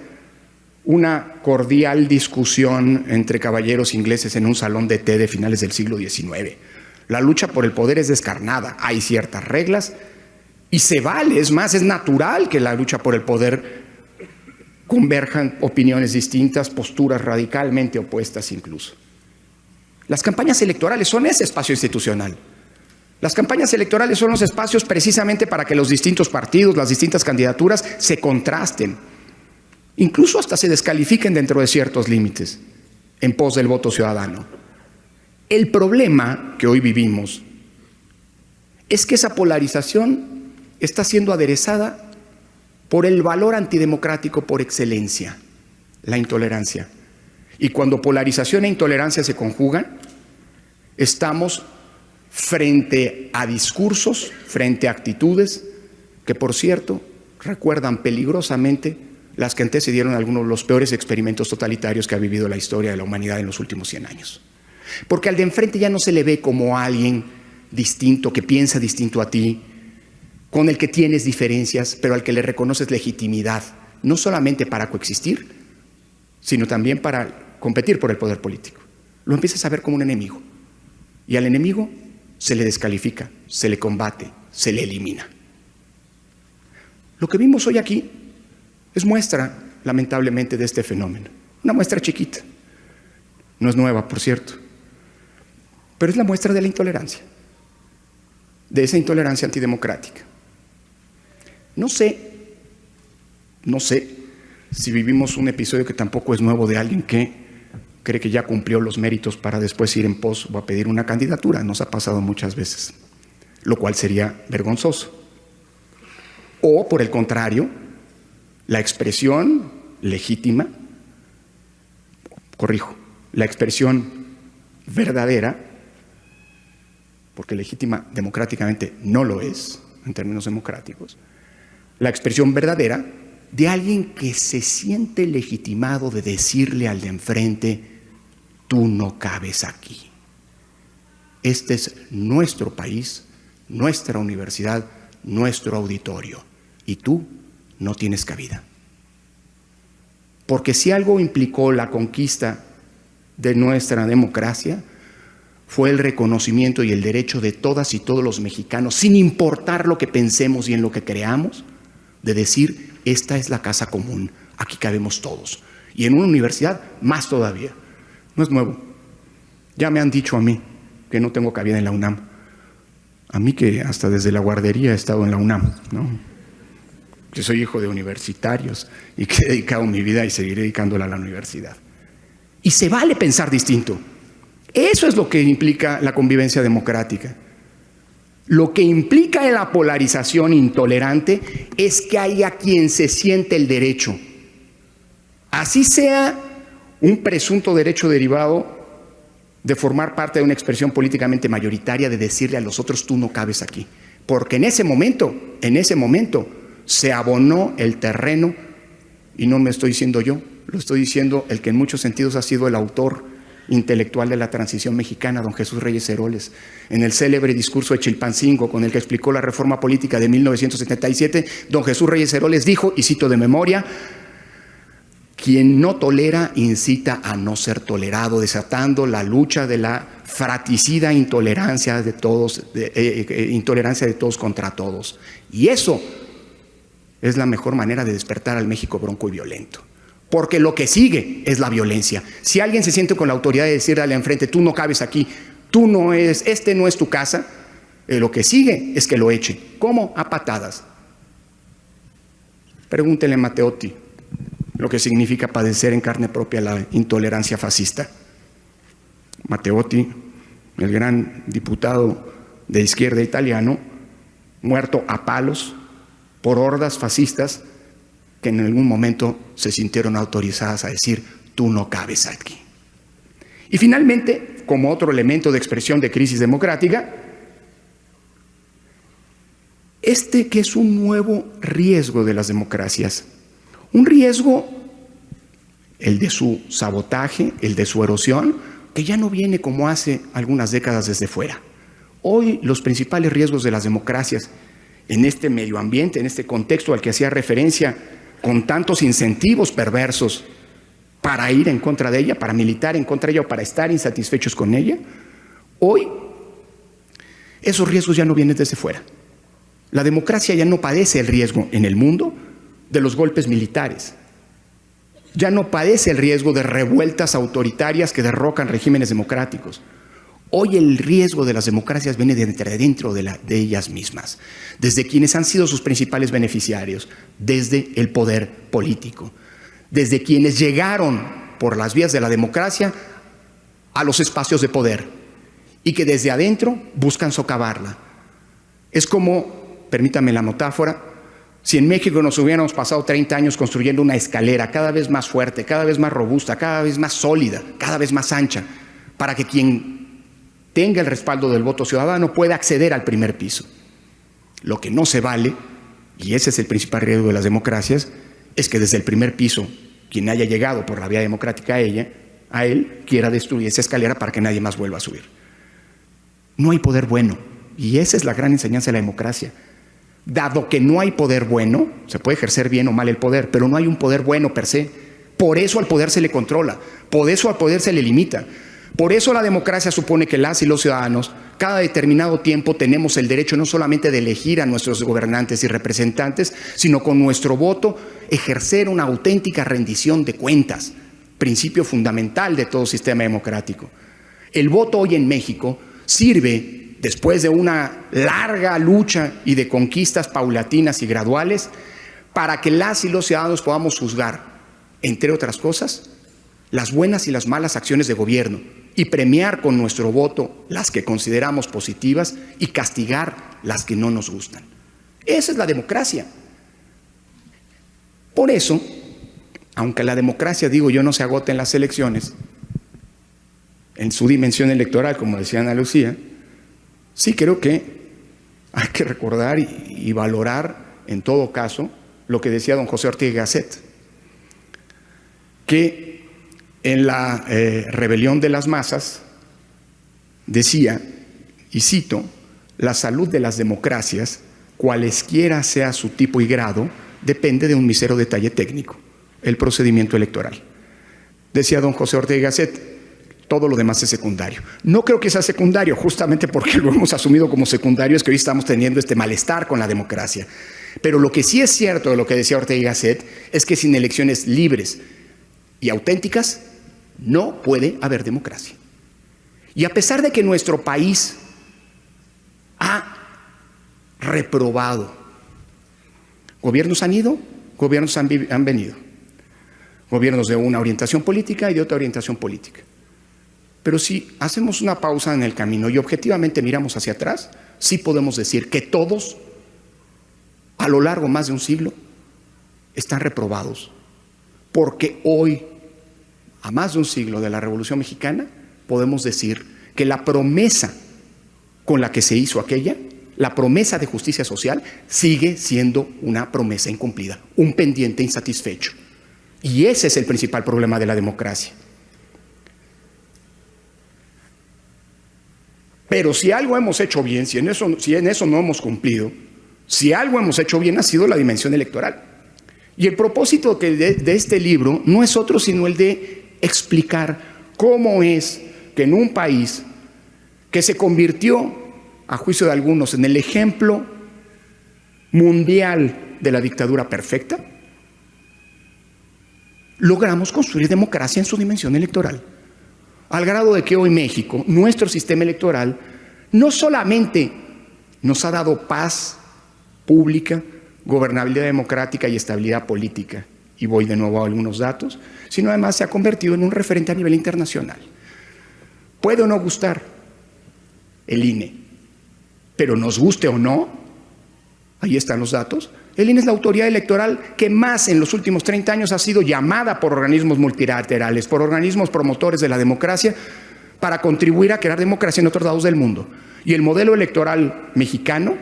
una cordial discusión entre caballeros ingleses en un salón de té de finales del siglo XIX. La lucha por el poder es descarnada, hay ciertas reglas y se vale, es más, es natural que la lucha por el poder converjan opiniones distintas, posturas radicalmente opuestas incluso. Las campañas electorales son ese espacio institucional. Las campañas electorales son los espacios precisamente para que los distintos partidos, las distintas candidaturas se contrasten, incluso hasta se descalifiquen dentro de ciertos límites en pos del voto ciudadano. El problema que hoy vivimos es que esa polarización está siendo aderezada por el valor antidemocrático por excelencia, la intolerancia. Y cuando polarización e intolerancia se conjugan, estamos frente a discursos, frente a actitudes que, por cierto, recuerdan peligrosamente las que antecedieron algunos de los peores experimentos totalitarios que ha vivido la historia de la humanidad en los últimos 100 años. Porque al de enfrente ya no se le ve como alguien distinto, que piensa distinto a ti, con el que tienes diferencias, pero al que le reconoces legitimidad, no solamente para coexistir, sino también para competir por el poder político. Lo empiezas a ver como un enemigo. Y al enemigo se le descalifica, se le combate, se le elimina. Lo que vimos hoy aquí es muestra, lamentablemente, de este fenómeno. Una muestra chiquita. No es nueva, por cierto. Pero es la muestra de la intolerancia. De esa intolerancia antidemocrática. No sé si vivimos un episodio que tampoco es nuevo de alguien que cree que ya cumplió los méritos para después ir en pos o a pedir una candidatura. Nos ha pasado muchas veces, lo cual sería vergonzoso. O, por el contrario, la expresión legítima, la expresión verdadera, porque legítima democráticamente no lo es, en términos democráticos, la expresión verdadera de alguien que se siente legitimado de decirle al de enfrente: tú no cabes aquí. Este es nuestro país, nuestra universidad, nuestro auditorio, y tú no tienes cabida. Porque si algo implicó la conquista de nuestra democracia, fue el reconocimiento y el derecho de todas y todos los mexicanos, sin importar lo que pensemos y en lo que creamos, de decir: esta es la casa común, aquí cabemos todos. Y en una universidad, más todavía. No es nuevo. Ya me han dicho a mí que no tengo cabida en la UNAM. A mí que hasta desde la guardería he estado en la UNAM, ¿no? Que soy hijo de universitarios y que he dedicado mi vida y seguiré dedicándola a la universidad. Y se vale pensar distinto. Eso es lo que implica la convivencia democrática. Lo que implica la polarización intolerante es que haya quien se siente el derecho, así sea un presunto derecho derivado de formar parte de una expresión políticamente mayoritaria, de decirle a los otros: tú no cabes aquí. Porque en ese momento se abonó el terreno, y no me estoy diciendo yo, lo estoy diciendo el que en muchos sentidos ha sido el autor intelectual de la transición mexicana, don Jesús Reyes Heroles, en el célebre discurso de Chilpancingo con el que explicó la reforma política de 1977, don Jesús Reyes Heroles dijo, y cito de memoria: quien no tolera incita a no ser tolerado, desatando la lucha de la fratricida intolerancia de todos, intolerancia de todos contra todos. Y eso es la mejor manera de despertar al México bronco y violento. Porque lo que sigue es la violencia. Si alguien se siente con la autoridad de decirle al enfrente: tú no cabes aquí, este no es tu casa, lo que sigue es que lo eche. ¿Cómo? A patadas. Pregúntenle a Matteotti lo que significa padecer en carne propia la intolerancia fascista. Matteotti, el gran diputado de izquierda italiano, muerto a palos por hordas fascistas que en algún momento se sintieron autorizadas a decir: tú no cabes aquí. Y finalmente, como otro elemento de expresión de crisis democrática, que es un nuevo riesgo de las democracias, Un riesgo, el de su sabotaje, el de su erosión, que ya no viene como hace algunas décadas desde fuera. Hoy los principales riesgos de las democracias en este medio ambiente, en este contexto al que hacía referencia, con tantos incentivos perversos para ir en contra de ella, para militar en contra de ella o para estar insatisfechos con ella, hoy esos riesgos ya no vienen desde fuera. La democracia ya no padece el riesgo en el mundo de los golpes militares. Ya no padece el riesgo de revueltas autoritarias que derrocan regímenes democráticos. Hoy el riesgo de las democracias viene de dentro de ellas mismas, desde quienes han sido sus principales beneficiarios, desde el poder político, desde quienes llegaron por las vías de la democracia a los espacios de poder y que desde adentro buscan socavarla. Es como, permítame la metáfora, si en México nos hubiéramos pasado 30 años construyendo una escalera cada vez más fuerte, cada vez más robusta, cada vez más sólida, cada vez más ancha, para que quien tenga el respaldo del voto ciudadano pueda acceder al primer piso. Lo que no se vale, y ese es el principal riesgo de las democracias, es que desde el primer piso, quien haya llegado por la vía democrática a él, quiera destruir esa escalera para que nadie más vuelva a subir. No hay poder bueno, y esa es la gran enseñanza de la democracia. Dado que no hay poder bueno, se puede ejercer bien o mal el poder, pero no hay un poder bueno per se. Por eso al poder se le controla, por eso al poder se le limita. Por eso la democracia supone que las y los ciudadanos, cada determinado tiempo, tenemos el derecho no solamente de elegir a nuestros gobernantes y representantes, sino con nuestro voto ejercer una auténtica rendición de cuentas, principio fundamental de todo sistema democrático. El voto hoy en México sirve, después de una larga lucha y de conquistas paulatinas y graduales, para que las y los ciudadanos podamos juzgar, entre otras cosas, las buenas y las malas acciones de gobierno y premiar con nuestro voto las que consideramos positivas y castigar las que no nos gustan. Esa es la democracia. Por eso, aunque la democracia, digo yo, no se agota en las elecciones, en su dimensión electoral, como decía Ana Lucía, sí creo que hay que recordar y valorar, en todo caso, lo que decía don José Ortega y Gasset, que en la rebelión de las masas decía, y cito, la salud de las democracias, cualesquiera sea su tipo y grado, depende de un mísero detalle técnico, el procedimiento electoral. Decía don José Ortega y Gasset, todo lo demás es secundario. No creo que sea secundario, justamente porque lo hemos asumido como secundario, es que hoy estamos teniendo este malestar con la democracia. Pero lo que sí es cierto de lo que decía Ortega y Gasset es que sin elecciones libres y auténticas no puede haber democracia. Y a pesar de que nuestro país ha reprobado, gobiernos han ido, gobiernos han venido, gobiernos de una orientación política y de otra orientación política. Pero si hacemos una pausa en el camino y objetivamente miramos hacia atrás, sí podemos decir que todos, a lo largo más de un siglo, están reprobados. Porque hoy, a más de un siglo de la Revolución Mexicana, podemos decir que la promesa con la que se hizo aquella, la promesa de justicia social, sigue siendo una promesa incumplida, un pendiente insatisfecho. Y ese es el principal problema de la democracia. Pero si algo hemos hecho bien, si en eso no hemos cumplido, si algo hemos hecho bien ha sido la dimensión electoral. Y el propósito de este libro no es otro sino el de explicar cómo es que en un país que se convirtió, a juicio de algunos, en el ejemplo mundial de la dictadura perfecta, logramos construir democracia en su dimensión electoral. Al grado de que hoy México, nuestro sistema electoral, no solamente nos ha dado paz pública, gobernabilidad democrática y estabilidad política, y voy de nuevo a algunos datos, sino además se ha convertido en un referente a nivel internacional. Puede o no gustar el INE, pero nos guste o no, ahí están los datos. El INE es la autoridad electoral que más en los últimos 30 años ha sido llamada por organismos multilaterales, por organismos promotores de la democracia, para contribuir a crear democracia en otros lados del mundo. Y el modelo electoral mexicano,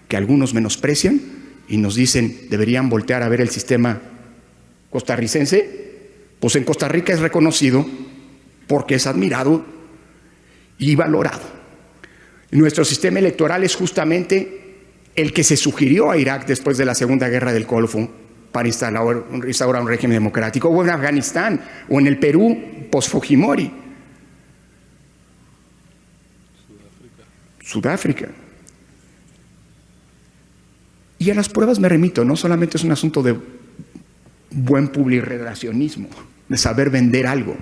que algunos menosprecian y nos dicen deberían voltear a ver el sistema costarricense, pues en Costa Rica es reconocido porque es admirado y valorado. Nuestro sistema electoral es justamente el que se sugirió a Irak después de la Segunda Guerra del Golfo para instaurar un régimen democrático, o en Afganistán, o en el Perú post-Fujimori. Sudáfrica. Y a las pruebas me remito, no solamente es un asunto de buen publirelacionismo, de saber vender algo.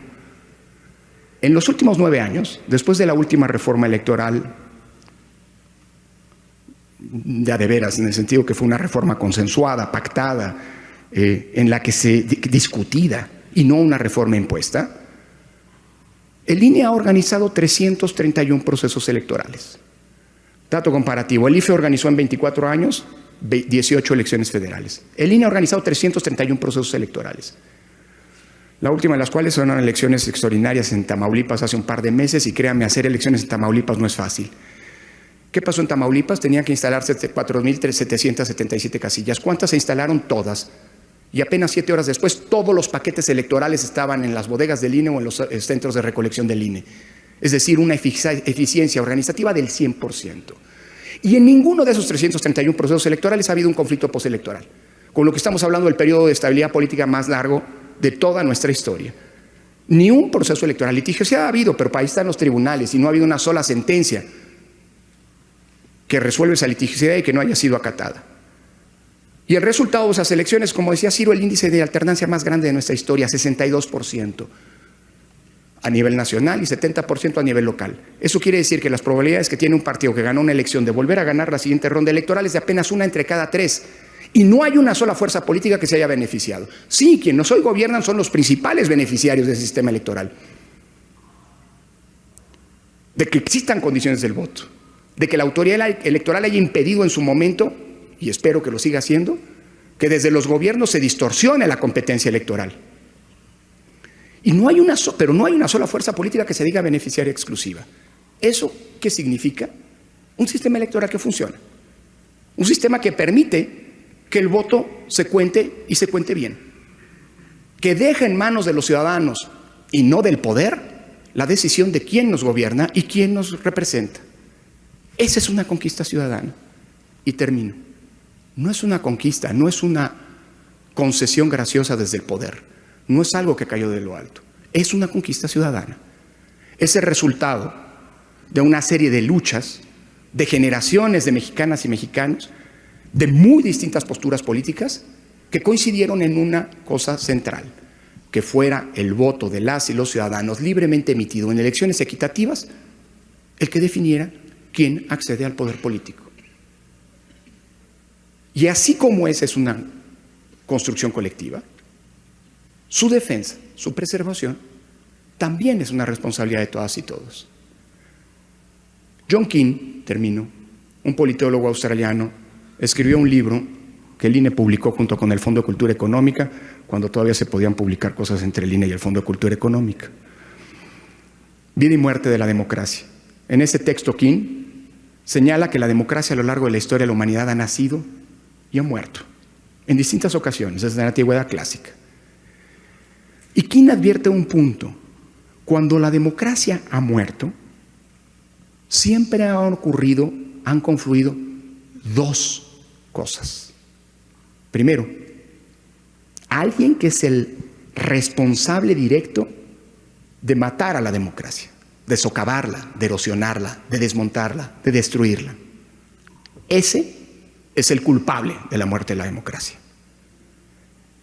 En los últimos 9 años, después de la última reforma electoral, ya de veras, en el sentido que fue una reforma consensuada, pactada, en la que se discutida y no una reforma impuesta, el INE ha organizado 331 procesos electorales. Dato comparativo, el IFE organizó en 24 años 18 elecciones federales. El INE ha organizado 331 procesos electorales. La última de las cuales son elecciones extraordinarias en Tamaulipas hace un par de meses, y créanme, hacer elecciones en Tamaulipas no es fácil. ¿Qué pasó en Tamaulipas? Tenían que instalarse 4.777 casillas. ¿Cuántas se instalaron? Todas. Y apenas 7 horas después, todos los paquetes electorales estaban en las bodegas del INE o en los centros de recolección del INE. Es decir, una eficiencia organizativa del 100%. Y en ninguno de esos 331 procesos electorales ha habido un conflicto postelectoral, con lo que estamos hablando del periodo de estabilidad política más largo de toda nuestra historia. Ni un proceso electoral litigioso ha habido, pero para ahí están los tribunales, y no ha habido una sola sentencia que resuelve esa litigiosidad y que no haya sido acatada. Y el resultado de esas elecciones, como decía Ciro, el índice de alternancia más grande de nuestra historia, 62% a nivel nacional y 70% a nivel local. Eso quiere decir que las probabilidades que tiene un partido que ganó una elección de volver a ganar la siguiente ronda electoral es de apenas 1 entre cada 3. Y no hay una sola fuerza política que se haya beneficiado. Sí, quienes hoy gobiernan son los principales beneficiarios del sistema electoral. De que existan condiciones del voto, de que la autoridad electoral haya impedido en su momento, y espero que lo siga haciendo, que desde los gobiernos se distorsione la competencia electoral. Y pero no hay una sola fuerza política que se diga beneficiaria exclusiva. ¿Eso qué significa? Un sistema electoral que funciona. Un sistema que permite que el voto se cuente y se cuente bien. Que deja en manos de los ciudadanos y no del poder la decisión de quién nos gobierna y quién nos representa. Esa es una conquista ciudadana. Y termino. No es una conquista, no es una concesión graciosa desde el poder. No es algo que cayó de lo alto. Es una conquista ciudadana. Es el resultado de una serie de luchas, de generaciones de mexicanas y mexicanos, de muy distintas posturas políticas, que coincidieron en una cosa central, que fuera el voto de las y los ciudadanos libremente emitido en elecciones equitativas, el que definiera quién accede al poder político. Y así como esa es una construcción colectiva, su defensa, su preservación, también es una responsabilidad de todas y todos. John Keane, termino, un politólogo australiano, escribió un libro que el INE publicó junto con el Fondo de Cultura Económica, cuando todavía se podían publicar cosas entre el INE y el Fondo de Cultura Económica. Vida y muerte de la democracia. En ese texto, Keane señala que la democracia a lo largo de la historia de la humanidad ha nacido y ha muerto en distintas ocasiones, desde la antigüedad clásica. Y Keane advierte un punto: cuando la democracia ha muerto, siempre han confluido 2 cosas. Primero, alguien que es el responsable directo de matar a la democracia, de socavarla, de erosionarla, de desmontarla, de destruirla. Ese es el culpable de la muerte de la democracia.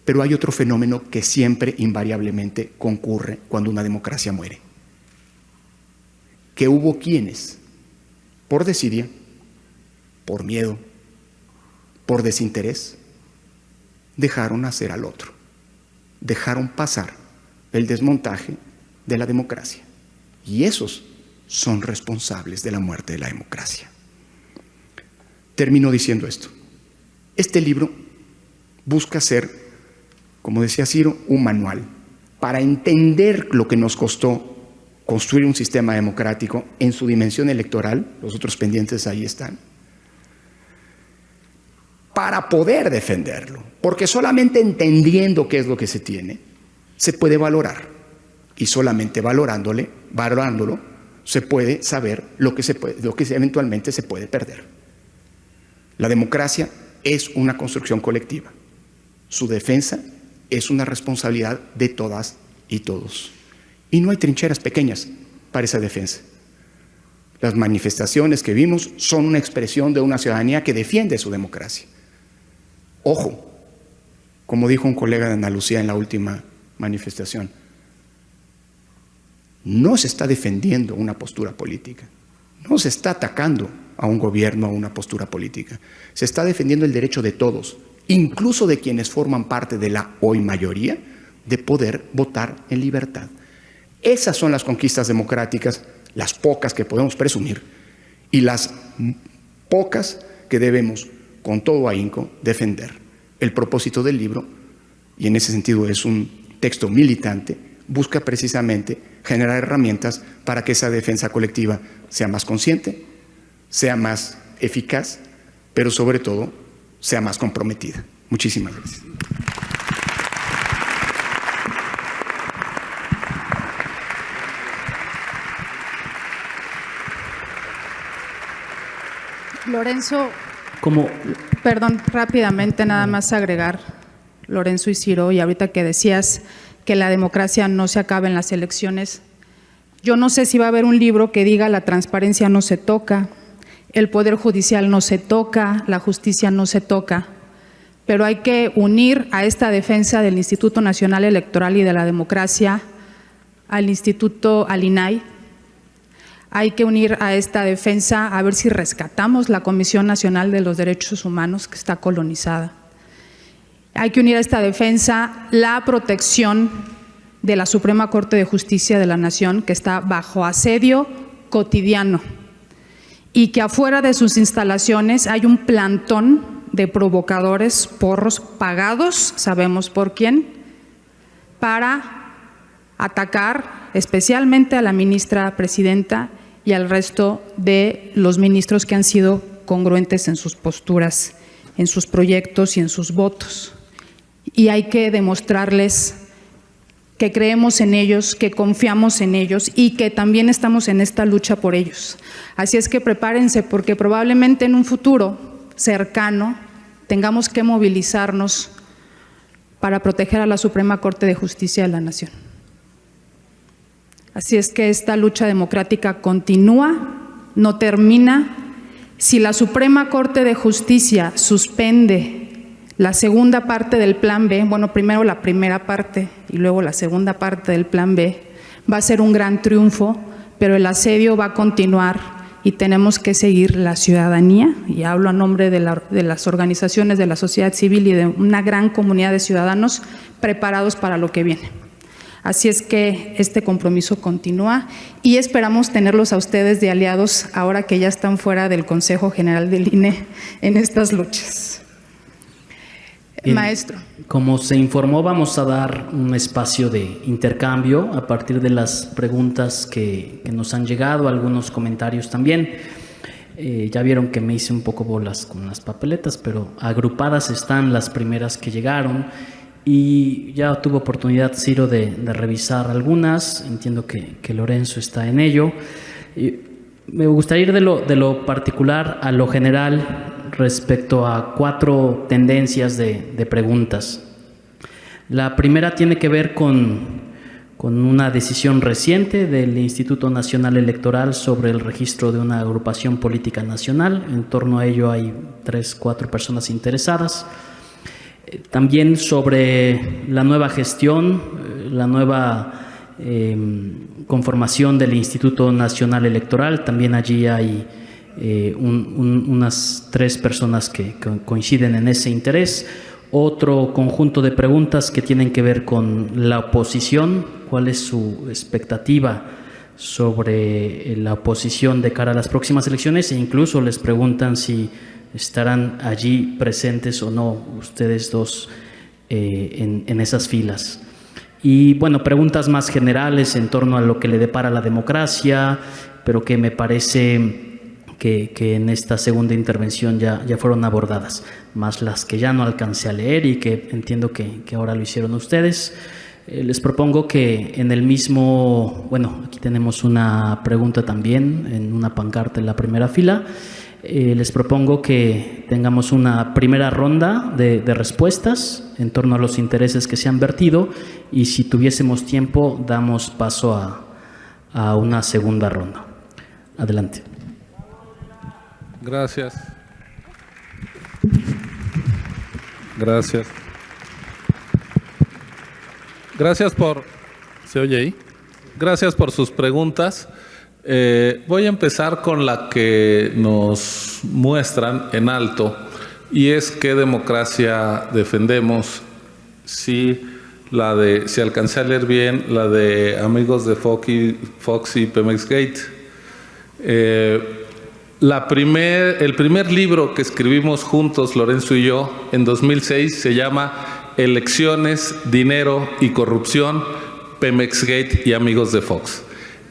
Pero hay otro fenómeno que siempre, invariablemente, concurre cuando una democracia muere. Que hubo quienes, por desidia, por miedo, por desinterés, dejaron hacer al otro. Dejaron pasar el desmontaje de la democracia. Y esos son responsables de la muerte de la democracia. Termino diciendo esto. Este libro busca ser, como decía Ciro, un manual para entender lo que nos costó construir un sistema democrático en su dimensión electoral. Los otros pendientes ahí están. para poder defenderlo, porque solamente entendiendo qué es lo que se tiene, se puede valorar, y solamente valorándolo, se puede saber lo que eventualmente se puede perder. La democracia es una construcción colectiva. Su defensa es una responsabilidad de todas y todos. Y no hay trincheras pequeñas para esa defensa. Las manifestaciones que vimos son una expresión de una ciudadanía que defiende su democracia. Ojo, como dijo un colega de Andalucía en la última manifestación, no se está defendiendo una postura política, no se está atacando a un gobierno o a una postura política, se está defendiendo el derecho de todos, incluso de quienes forman parte de la hoy mayoría, de poder votar en libertad. Esas son las conquistas democráticas, las pocas que podemos presumir y las pocas que debemos, con todo ahínco, defender. El propósito del libro, y en ese sentido es un texto militante, busca precisamente generar herramientas para que esa defensa colectiva sea más consciente, sea más eficaz, pero sobre todo sea más comprometida. Muchísimas gracias. Lorenzo, Como perdón, rápidamente nada más agregar, Lorenzo y Ciro, y ahorita que decías que la democracia no se acaba en las elecciones, yo no sé si va a haber un libro que diga la transparencia no se toca, el poder judicial no se toca, la justicia no se toca, pero hay que unir a esta defensa del Instituto Nacional Electoral y de la Democracia al INAI. Hay que unir a esta defensa a ver si rescatamos la Comisión Nacional de los Derechos Humanos, que está colonizada. Hay que unir a esta defensa la protección de la Suprema Corte de Justicia de la Nación, que está bajo asedio cotidiano, y que afuera de sus instalaciones hay un plantón de provocadores, porros pagados, sabemos por quién, para atacar especialmente a la ministra presidenta y al resto de los ministros que han sido congruentes en sus posturas, en sus proyectos y en sus votos. Y hay que demostrarles que creemos en ellos, que confiamos en ellos y que también estamos en esta lucha por ellos. Así es que prepárense, porque probablemente en un futuro cercano tengamos que movilizarnos para proteger a la Suprema Corte de Justicia de la Nación. Así es que esta lucha democrática continúa, no termina. Si la Suprema Corte de Justicia suspende la segunda parte del Plan B, bueno, primero la primera parte y luego la segunda parte del Plan B, va a ser un gran triunfo, pero el asedio va a continuar y tenemos que seguir la ciudadanía, y hablo a nombre de las organizaciones de la sociedad civil y de una gran comunidad de ciudadanos preparados para lo que viene. Así es que este compromiso continúa y esperamos tenerlos a ustedes de aliados ahora que ya están fuera del Consejo General del INE en estas luchas. Bien, maestro. Como se informó, vamos a dar un espacio de intercambio a partir de las preguntas que nos han llegado, algunos comentarios también. Ya vieron que me hice un poco bolas con las papeletas, pero agrupadas están las primeras que llegaron. Y ya tuvo oportunidad Ciro de revisar algunas, entiendo que Lorenzo está en ello. Y me gustaría ir de lo particular a lo general respecto a 4 tendencias de preguntas. La primera tiene que ver con una decisión reciente del Instituto Nacional Electoral sobre el registro de una agrupación política nacional. En torno a ello hay 3-4 personas interesadas. También sobre la nueva gestión, la nueva conformación del Instituto Nacional Electoral. También allí hay unas 3 personas que coinciden en ese interés. Otro conjunto de preguntas que tienen que ver con la oposición, cuál es su expectativa sobre la oposición de cara a las próximas elecciones, e incluso les preguntan si estarán allí presentes o no ustedes dos en esas filas. Y bueno, preguntas más generales en torno a lo que le depara la democracia, pero que me parece que en esta segunda intervención ya fueron abordadas, más las que ya no alcancé a leer y que entiendo que ahora lo hicieron ustedes. Les propongo que en el mismo, bueno, aquí tenemos una pregunta también en una pancarta en la primera fila. Les propongo que tengamos una primera ronda de respuestas en torno a los intereses que se han vertido y si tuviésemos tiempo damos paso a una segunda ronda. Adelante. Gracias. Gracias. Gracias por... ¿Se oye ahí? Gracias por sus preguntas. Voy a empezar con la que nos muestran en alto y es qué democracia defendemos. Si alcancé a leer bien la de amigos de Fox y Pemex Gate. El primer libro que escribimos juntos, Lorenzo y yo, en 2006 se llama Elecciones, Dinero y Corrupción, Pemex Gate y amigos de Fox.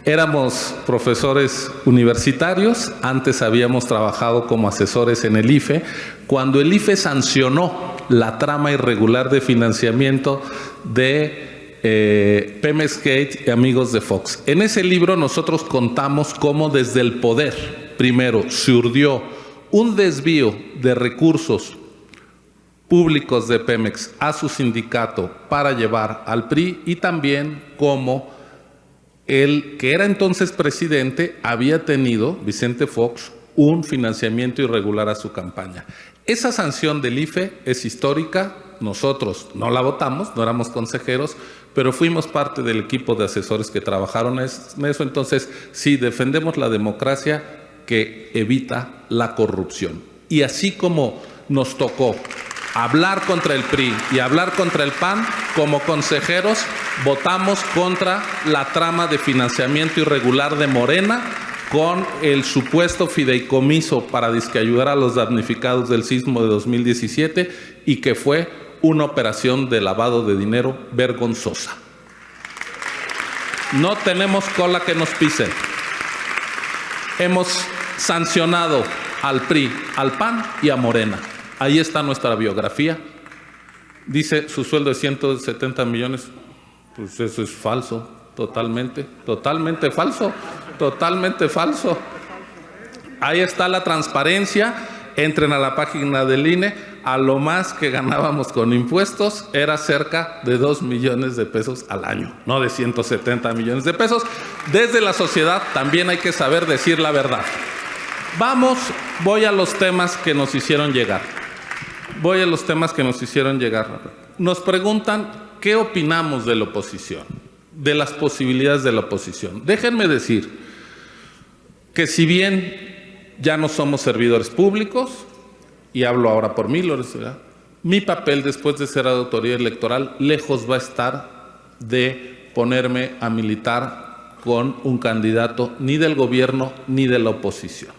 Éramos profesores universitarios, antes habíamos trabajado como asesores en el IFE. Cuando el IFE sancionó la trama irregular de financiamiento de Pemex Gate y amigos de Fox. En ese libro nosotros contamos cómo desde el poder, primero, se urdió un desvío de recursos públicos de Pemex a su sindicato para llevar al PRI y también cómo el que era entonces presidente había tenido, Vicente Fox, un financiamiento irregular a su campaña. Esa sanción del IFE es histórica, nosotros no la votamos, no éramos consejeros, pero fuimos parte del equipo de asesores que trabajaron en eso. Entonces, sí, defendemos la democracia que evita la corrupción. Y así como nos tocó hablar contra el PRI y hablar contra el PAN, como consejeros votamos contra la trama de financiamiento irregular de Morena con el supuesto fideicomiso para ayudar a los damnificados del sismo de 2017 y que fue una operación de lavado de dinero vergonzosa. No tenemos cola que nos pisen. Hemos sancionado al PRI, al PAN y a Morena. Ahí está nuestra biografía. Dice su sueldo de 170 millones. Pues eso es falso, totalmente falso, totalmente falso. Ahí está la transparencia. Entren a la página del INE. A lo más que ganábamos con impuestos era cerca de 2 millones de pesos al año, no de 170 millones de pesos. Desde la sociedad también hay que saber decir la verdad. Voy a los temas que nos hicieron llegar. Nos preguntan qué opinamos de la oposición, de las posibilidades de la oposición. Déjenme decir que si bien ya no somos servidores públicos, y hablo ahora por mí, Lorenzo, mi papel después de ser autoridad electoral lejos va a estar de ponerme a militar con un candidato ni del gobierno ni de la oposición.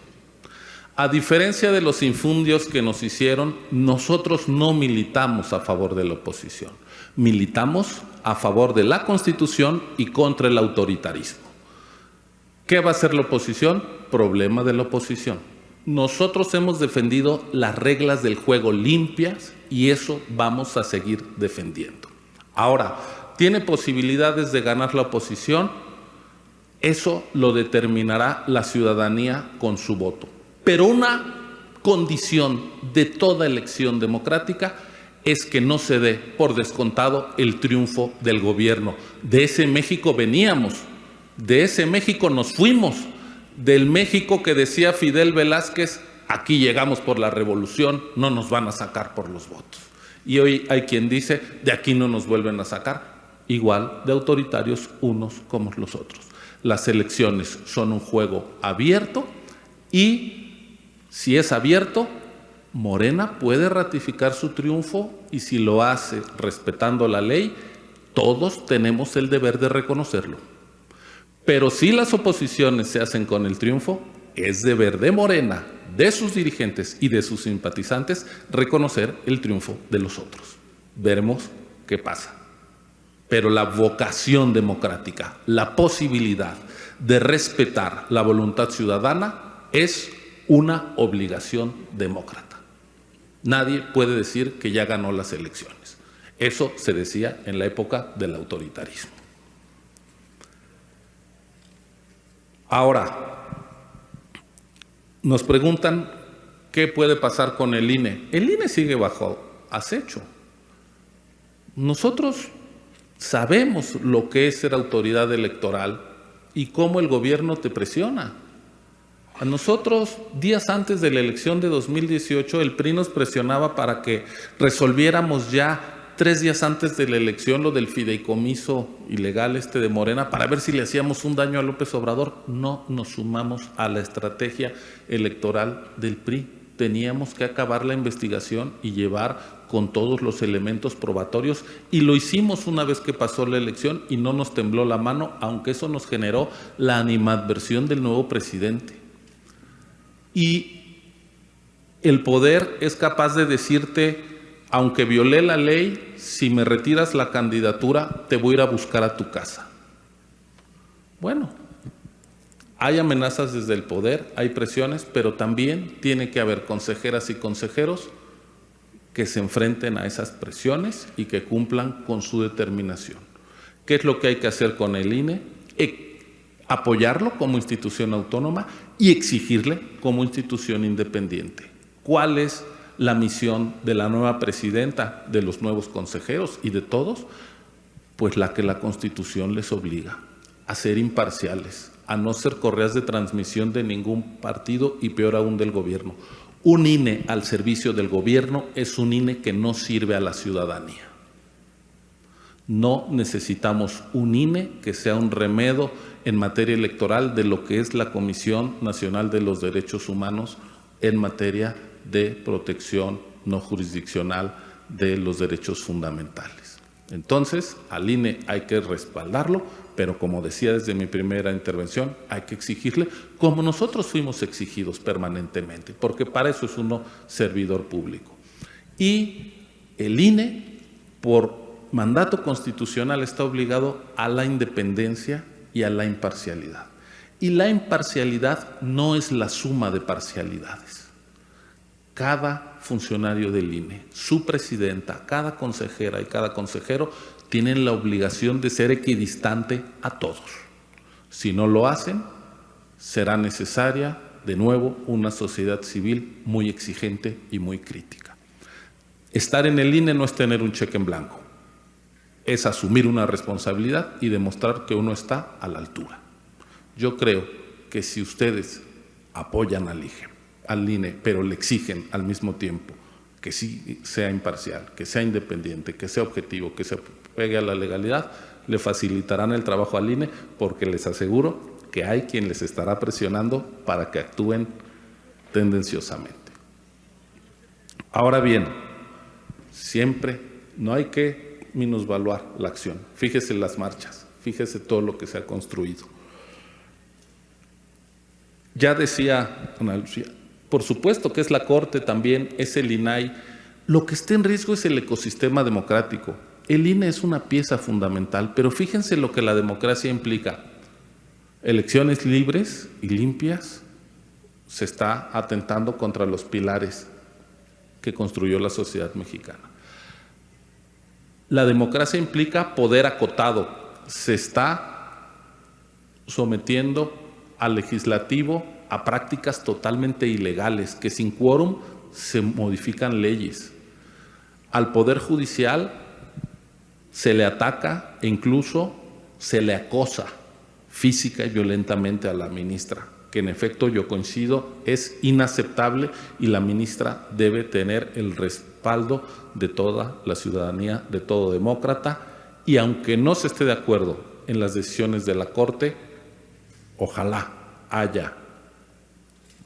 A diferencia de los infundios que nos hicieron, nosotros no militamos a favor de la oposición. Militamos a favor de la Constitución y contra el autoritarismo. ¿Qué va a hacer la oposición? Problema de la oposición. Nosotros hemos defendido las reglas del juego limpias y eso vamos a seguir defendiendo. Ahora, ¿tiene posibilidades de ganar la oposición? Eso lo determinará la ciudadanía con su voto. Pero una condición de toda elección democrática es que no se dé por descontado el triunfo del gobierno. De ese México veníamos, de ese México nos fuimos, del México que decía Fidel Velázquez, aquí llegamos por la revolución, no nos van a sacar por los votos. Y hoy hay quien dice, de aquí no nos vuelven a sacar, igual de autoritarios unos como los otros. Las elecciones son un juego abierto y si es abierto, Morena puede ratificar su triunfo y si lo hace respetando la ley, todos tenemos el deber de reconocerlo. Pero si las oposiciones se hacen con el triunfo, es deber de Morena, de sus dirigentes y de sus simpatizantes reconocer el triunfo de los otros. Veremos qué pasa. Pero la vocación democrática, la posibilidad de respetar la voluntad ciudadana es una obligación demócrata. Nadie puede decir que ya ganó las elecciones. Eso se decía en la época del autoritarismo. Ahora, nos preguntan qué puede pasar con el INE. El INE sigue bajo acecho. Nosotros sabemos lo que es ser autoridad electoral y cómo el gobierno te presiona. A nosotros, días antes de la elección de 2018, el PRI nos presionaba para que resolviéramos ya 3 días antes de la elección lo del fideicomiso ilegal de Morena para ver si le hacíamos un daño a López Obrador. No nos sumamos a la estrategia electoral del PRI. Teníamos que acabar la investigación y llevar con todos los elementos probatorios, y lo hicimos una vez que pasó la elección y no nos tembló la mano, aunque eso nos generó la animadversión del nuevo presidente. Y el poder es capaz de decirte, aunque violé la ley, si me retiras la candidatura, te voy a ir a buscar a tu casa. Bueno, hay amenazas desde el poder, hay presiones, pero también tiene que haber consejeras y consejeros que se enfrenten a esas presiones y que cumplan con su determinación. ¿Qué es lo que hay que hacer con el INE? Apoyarlo como institución autónoma y exigirle como institución independiente. ¿Cuál es la misión de la nueva presidenta, de los nuevos consejeros y de todos? Pues la que la Constitución les obliga, a ser imparciales, a no ser correas de transmisión de ningún partido y peor aún del gobierno. Un INE al servicio del gobierno es un INE que no sirve a la ciudadanía. No necesitamos un INE que sea un remedio en materia electoral de lo que es la Comisión Nacional de los Derechos Humanos en materia de protección no jurisdiccional de los derechos fundamentales. Entonces, al INE hay que respaldarlo, pero como decía desde mi primera intervención, hay que exigirle como nosotros fuimos exigidos permanentemente, porque para eso es uno servidor público. Y el INE, por mandato constitucional, está obligado a la independencia y a la imparcialidad. Y la imparcialidad no es la suma de parcialidades. Cada funcionario del INE, su presidenta, cada consejera y cada consejero tienen la obligación de ser equidistante a todos. Si no lo hacen, será necesaria, de nuevo, una sociedad civil muy exigente y muy crítica. Estar en el INE no es tener un cheque en blanco, es asumir una responsabilidad y demostrar que uno está a la altura. Yo creo que si ustedes apoyan al INE, pero le exigen al mismo tiempo que sí sea imparcial, que sea independiente, que sea objetivo, que se pegue a la legalidad, le facilitarán el trabajo al INE, porque les aseguro que hay quien les estará presionando para que actúen tendenciosamente. Ahora bien, siempre no hay que minusvaluar la acción. Fíjese las marchas, fíjese todo lo que se ha construido. Ya decía Ana Lucía, por supuesto que es la Corte también, es el INAI. Lo que está en riesgo es el ecosistema democrático. El INE es una pieza fundamental, pero fíjense lo que la democracia implica. Elecciones libres y limpias, se está atentando contra los pilares que construyó la sociedad mexicana. La democracia implica poder acotado, se está sometiendo al legislativo a prácticas totalmente ilegales, que sin quórum se modifican leyes. Al Poder Judicial se le ataca e incluso se le acosa física y violentamente a la ministra, que en efecto yo coincido, es inaceptable y la ministra debe tener el respaldo de toda la ciudadanía, de todo demócrata, y aunque no se esté de acuerdo en las decisiones de la Corte, ojalá haya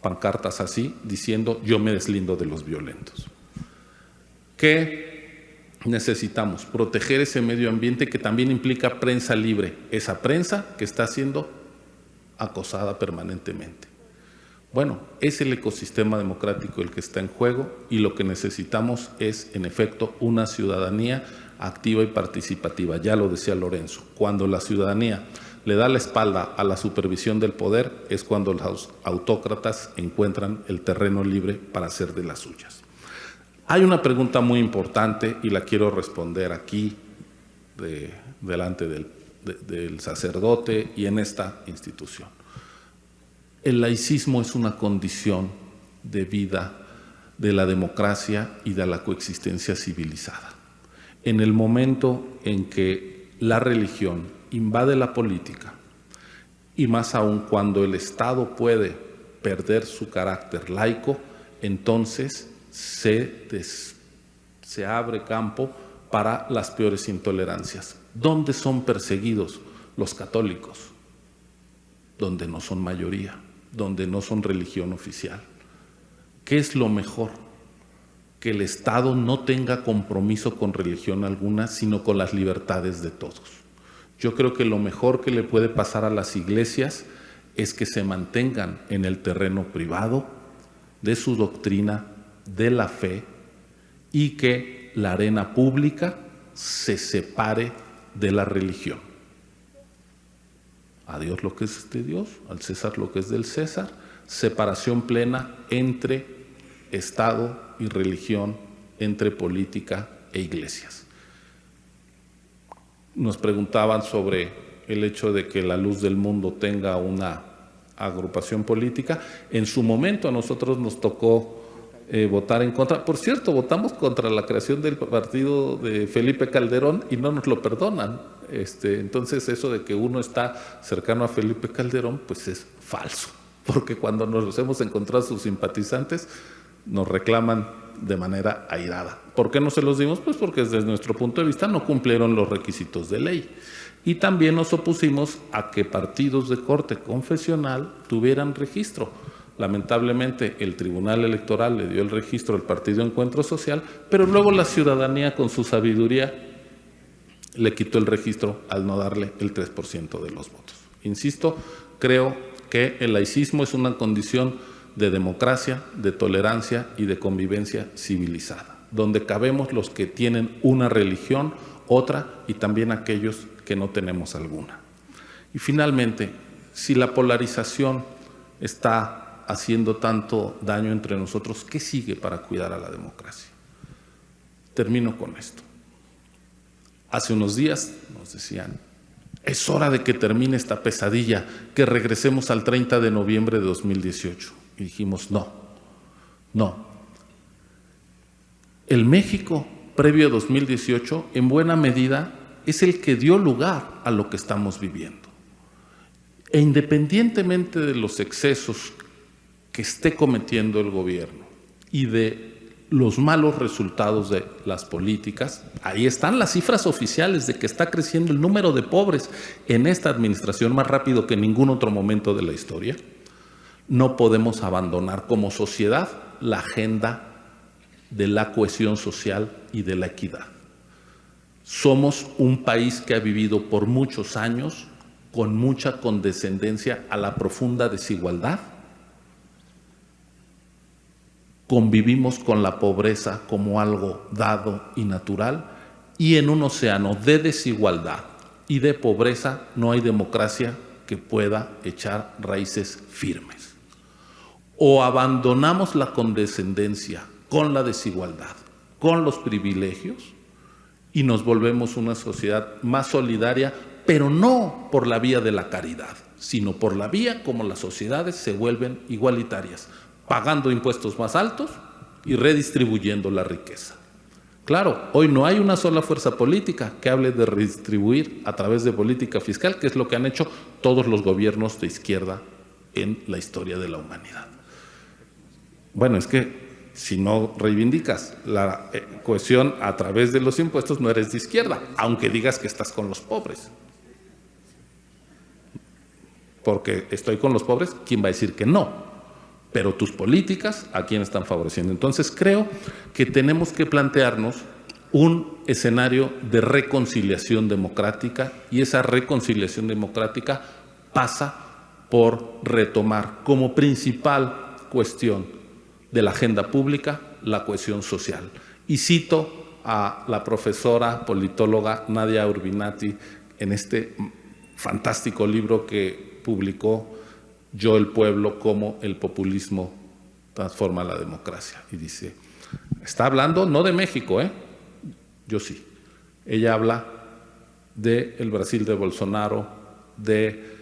pancartas así diciendo yo me deslindo de los violentos. ¿Qué necesitamos? Proteger ese medio ambiente que también implica prensa libre, esa prensa que está siendo acosada permanentemente. Bueno, es el ecosistema democrático el que está en juego y lo que necesitamos es, en efecto, una ciudadanía activa y participativa. Ya lo decía Lorenzo, cuando la ciudadanía le da la espalda a la supervisión del poder, es cuando los autócratas encuentran el terreno libre para hacer de las suyas. Hay una pregunta muy importante y la quiero responder aquí, delante del sacerdote y en esta institución. El laicismo es una condición de vida de la democracia y de la coexistencia civilizada. En el momento en que la religión invade la política, y más aún cuando el Estado puede perder su carácter laico, entonces se abre campo para las peores intolerancias. ¿Dónde son perseguidos los católicos? Donde no son mayoría, donde no son religión oficial. ¿Qué es lo mejor? Que el Estado no tenga compromiso con religión alguna, sino con las libertades de todos. Yo creo que lo mejor que le puede pasar a las iglesias es que se mantengan en el terreno privado de su doctrina, de la fe, y que la arena pública se separe de la religión. A Dios lo que es de Dios, al César lo que es del César, separación plena entre Estado y religión, entre política e iglesias. Nos preguntaban sobre el hecho de que la Luz del Mundo tenga una agrupación política. En su momento a nosotros nos tocó votar en contra. Por cierto, votamos contra la creación del partido de Felipe Calderón y no nos lo perdonan. Entonces eso de que uno está cercano a Felipe Calderón, pues es falso, porque cuando nos hemos encontrado sus simpatizantes nos reclaman de manera airada. ¿Por qué no se los dimos? Pues porque desde nuestro punto de vista no cumplieron los requisitos de ley. Y también nos opusimos a que partidos de corte confesional tuvieran registro. Lamentablemente el Tribunal Electoral le dio el registro al Partido Encuentro Social, pero luego la ciudadanía con su sabiduría le quitó el registro al no darle el 3% de los votos. Insisto, creo que el laicismo es una condición de democracia, de tolerancia y de convivencia civilizada, donde cabemos los que tienen una religión, otra y también aquellos que no tenemos alguna. Y finalmente, si la polarización está haciendo tanto daño entre nosotros, ¿qué sigue para cuidar a la democracia? Termino con esto. Hace unos días nos decían, es hora de que termine esta pesadilla, que regresemos al 30 de noviembre de 2018. Y dijimos, no. El México previo a 2018, en buena medida, es el que dio lugar a lo que estamos viviendo. E independientemente de los excesos que esté cometiendo el gobierno y de los malos resultados de las políticas, ahí están las cifras oficiales de que está creciendo el número de pobres en esta administración más rápido que en ningún otro momento de la historia. No podemos abandonar como sociedad la agenda de la cohesión social y de la equidad. Somos un país que ha vivido por muchos años con mucha condescendencia a la profunda desigualdad. Convivimos con la pobreza como algo dado y natural, y en un océano de desigualdad y de pobreza no hay democracia que pueda echar raíces firmes. O abandonamos la condescendencia con la desigualdad, con los privilegios, y nos volvemos una sociedad más solidaria, pero no por la vía de la caridad, sino por la vía como las sociedades se vuelven igualitarias, pagando impuestos más altos y redistribuyendo la riqueza. Claro, hoy no hay una sola fuerza política que hable de redistribuir a través de política fiscal, que es lo que han hecho todos los gobiernos de izquierda en la historia de la humanidad. Bueno, es que si no reivindicas la cohesión a través de los impuestos, no eres de izquierda, aunque digas que estás con los pobres. Porque estoy con los pobres, ¿quién va a decir que no? Pero tus políticas, ¿a quién están favoreciendo? Entonces creo que tenemos que plantearnos un escenario de reconciliación democrática, y esa reconciliación democrática pasa por retomar como principal cuestión de la agenda pública la cohesión social. Y cito a la profesora politóloga Nadia Urbinati en este fantástico libro que publicó Yo el pueblo, cómo el populismo transforma la democracia. Y dice, está hablando no de México, yo sí. Ella habla del Brasil de Bolsonaro, de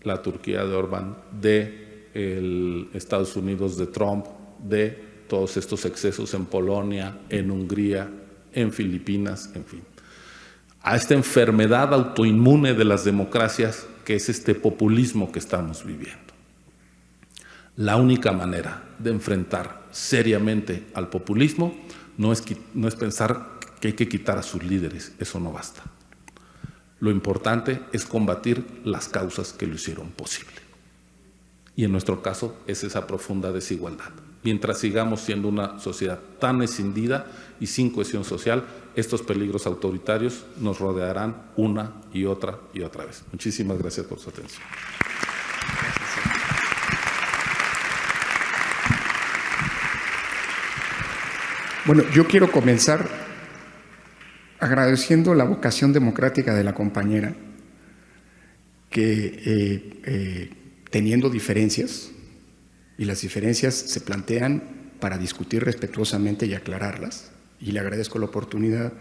la Turquía de Orbán, de Estados Unidos de Trump, de todos estos excesos en Polonia, en Hungría, en Filipinas, en fin. A esta enfermedad autoinmune de las democracias que es este populismo que estamos viviendo. La única manera de enfrentar seriamente al populismo no es pensar que hay que quitar a sus líderes, eso no basta. Lo importante es combatir las causas que lo hicieron posible. Y en nuestro caso es esa profunda desigualdad. Mientras sigamos siendo una sociedad tan escindida y sin cohesión social, estos peligros autoritarios nos rodearán una y otra vez. Muchísimas gracias por su atención. Bueno, yo quiero comenzar agradeciendo la vocación democrática de la compañera, que teniendo diferencias, y las diferencias se plantean para discutir respetuosamente y aclararlas, y le agradezco la oportunidad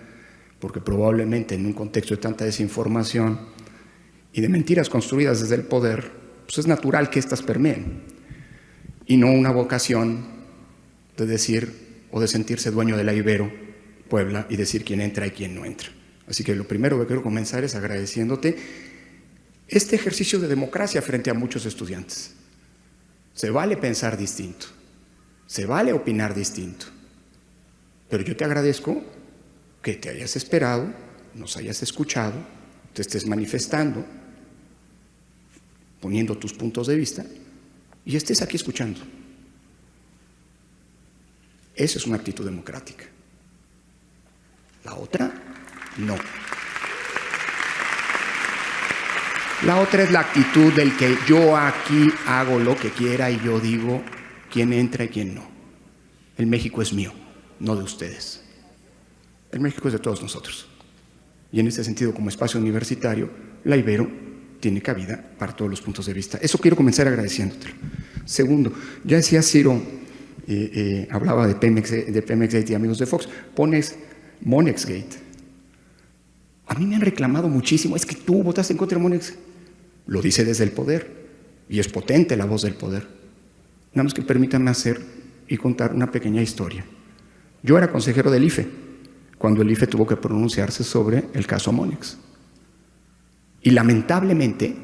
porque probablemente en un contexto de tanta desinformación y de mentiras construidas desde el poder, pues es natural que éstas permeen, y no una vocación de decir o de sentirse dueño de la Ibero Puebla y decir quién entra y quién no entra. Así que lo primero que quiero comenzar es agradeciéndote este ejercicio de democracia frente a muchos estudiantes. Se vale pensar distinto, se vale opinar distinto, pero yo te agradezco que te hayas esperado, nos hayas escuchado, te estés manifestando, poniendo tus puntos de vista y estés aquí escuchando. Esa es una actitud democrática. La otra, no. La otra es la actitud del que yo aquí hago lo que quiera y yo digo quién entra y quién no. El México es mío, no de ustedes. El México es de todos nosotros. Y en este sentido, como espacio universitario, la Ibero tiene cabida para todos los puntos de vista. Eso quiero comenzar agradeciéndotelo. Segundo, ya decía Ciro, hablaba de Pemexgate y amigos de Fox, pones Monexgate. A mí me han reclamado muchísimo, es que tú votaste en contra de Monex. Lo dice desde el poder, y es potente la voz del poder. Nada más que permítanme hacer y contar una pequeña historia. Yo era consejero del IFE, cuando el IFE tuvo que pronunciarse sobre el caso Monex. Y lamentablemente,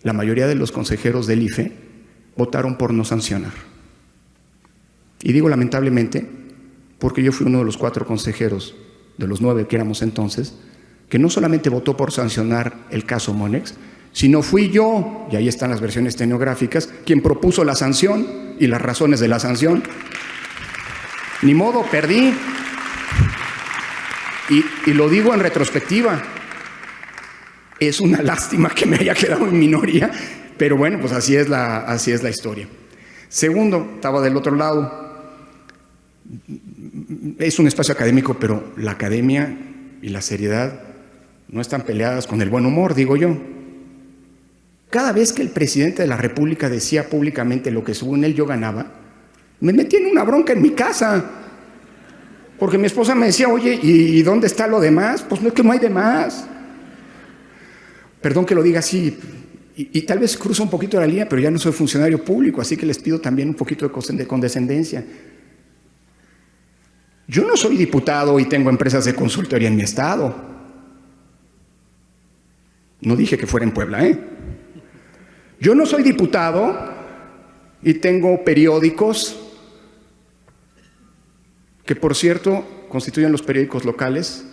la mayoría de los consejeros del IFE votaron por no sancionar. Y digo lamentablemente porque yo fui uno de los 4 consejeros, de los 9 que éramos entonces, que no solamente votó por sancionar el caso Monex, sino fui yo, y ahí están las versiones stenográficas, quien propuso la sanción y las razones de la sanción. Ni modo, perdí. Y lo digo en retrospectiva. Es una lástima que me haya quedado en minoría, pero bueno, pues así es la historia. Segundo, estaba del otro lado. Es un espacio académico, pero la academia y la seriedad no están peleadas con el buen humor, digo yo. Cada vez que el presidente de la República decía públicamente lo que según él yo ganaba, me metí en una bronca en mi casa, porque mi esposa me decía, oye, ¿y dónde está lo demás? Pues no, es que no hay demás. Perdón que lo diga así, y tal vez cruzo un poquito la línea, pero ya no soy funcionario público, así que les pido también un poquito de condescendencia. Yo no soy diputado y tengo empresas de consultoría en mi estado. No dije que fuera en Puebla, Yo no soy diputado y tengo periódicos que, por cierto, constituyen los periódicos locales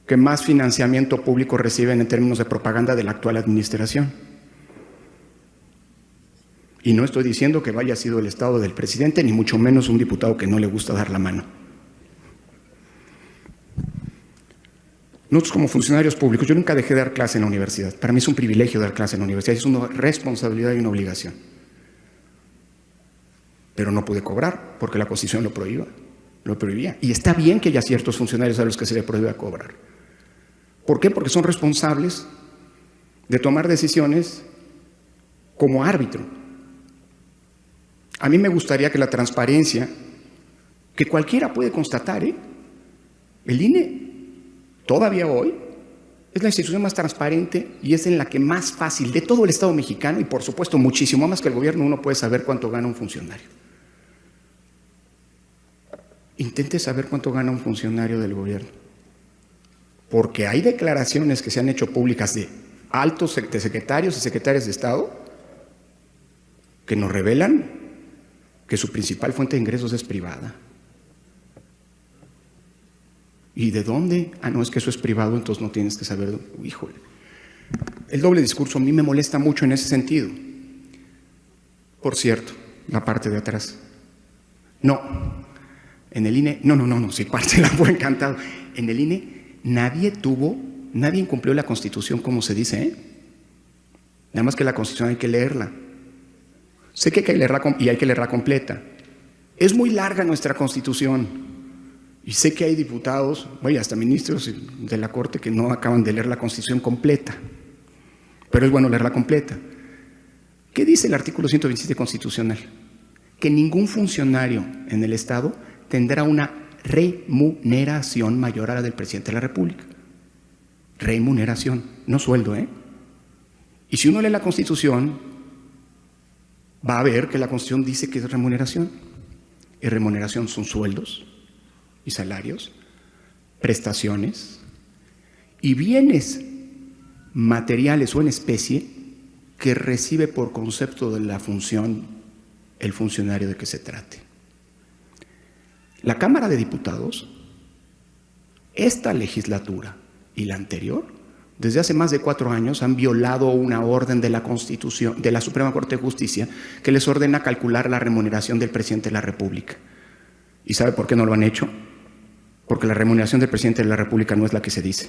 que más financiamiento público reciben en términos de propaganda de la actual administración. Y no estoy diciendo que haya sido el estado del presidente, ni mucho menos un diputado que no le gusta dar la mano. Nosotros como funcionarios públicos, yo nunca dejé de dar clase en la universidad. Para mí es un privilegio dar clase en la universidad, es una responsabilidad y una obligación. Pero no pude cobrar porque la Constitución lo prohibía. Y está bien que haya ciertos funcionarios a los que se les prohíba cobrar. ¿Por qué? Porque son responsables de tomar decisiones como árbitro. A mí me gustaría que la transparencia, que cualquiera puede constatar, el INE todavía hoy es la institución más transparente y es en la que más fácil de todo el Estado mexicano, y por supuesto muchísimo más que el gobierno, uno puede saber cuánto gana un funcionario. Intente saber cuánto gana un funcionario del gobierno, porque hay declaraciones que se han hecho públicas de altos de secretarios y secretarias de Estado que nos revelan que su principal fuente de ingresos es privada. ¿Y de dónde? Ah, no, es que eso es privado, entonces no tienes que saber. Híjole. El doble discurso a mí me molesta mucho en ese sentido. Por cierto, la parte de atrás. No, en el INE, no, sí, parte la fue encantado. En el INE nadie incumplió la Constitución como se dice, ¿eh? Nada más que la Constitución hay que leerla. Sé que hay que leerla y hay que leerla completa. Es muy larga nuestra Constitución. Y sé que hay diputados, hasta ministros de la Corte que no acaban de leer la Constitución completa. Pero es bueno leerla completa. ¿Qué dice el artículo 127 constitucional? Que ningún funcionario en el Estado tendrá una remuneración mayor a la del presidente de la República. Remuneración, no sueldo, ¿eh? Y si uno lee la Constitución, va a ver que la Constitución dice que es remuneración. Y remuneración son sueldos y salarios, prestaciones y bienes materiales o en especie que recibe por concepto de la función el funcionario de que se trate. La Cámara de Diputados, esta legislatura y la anterior, desde hace más de 4 años han violado una orden de la Constitución, de la Suprema Corte de Justicia, que les ordena calcular la remuneración del presidente de la República. ¿Y sabe por qué no lo han hecho? Porque la remuneración del presidente de la República no es la que se dice.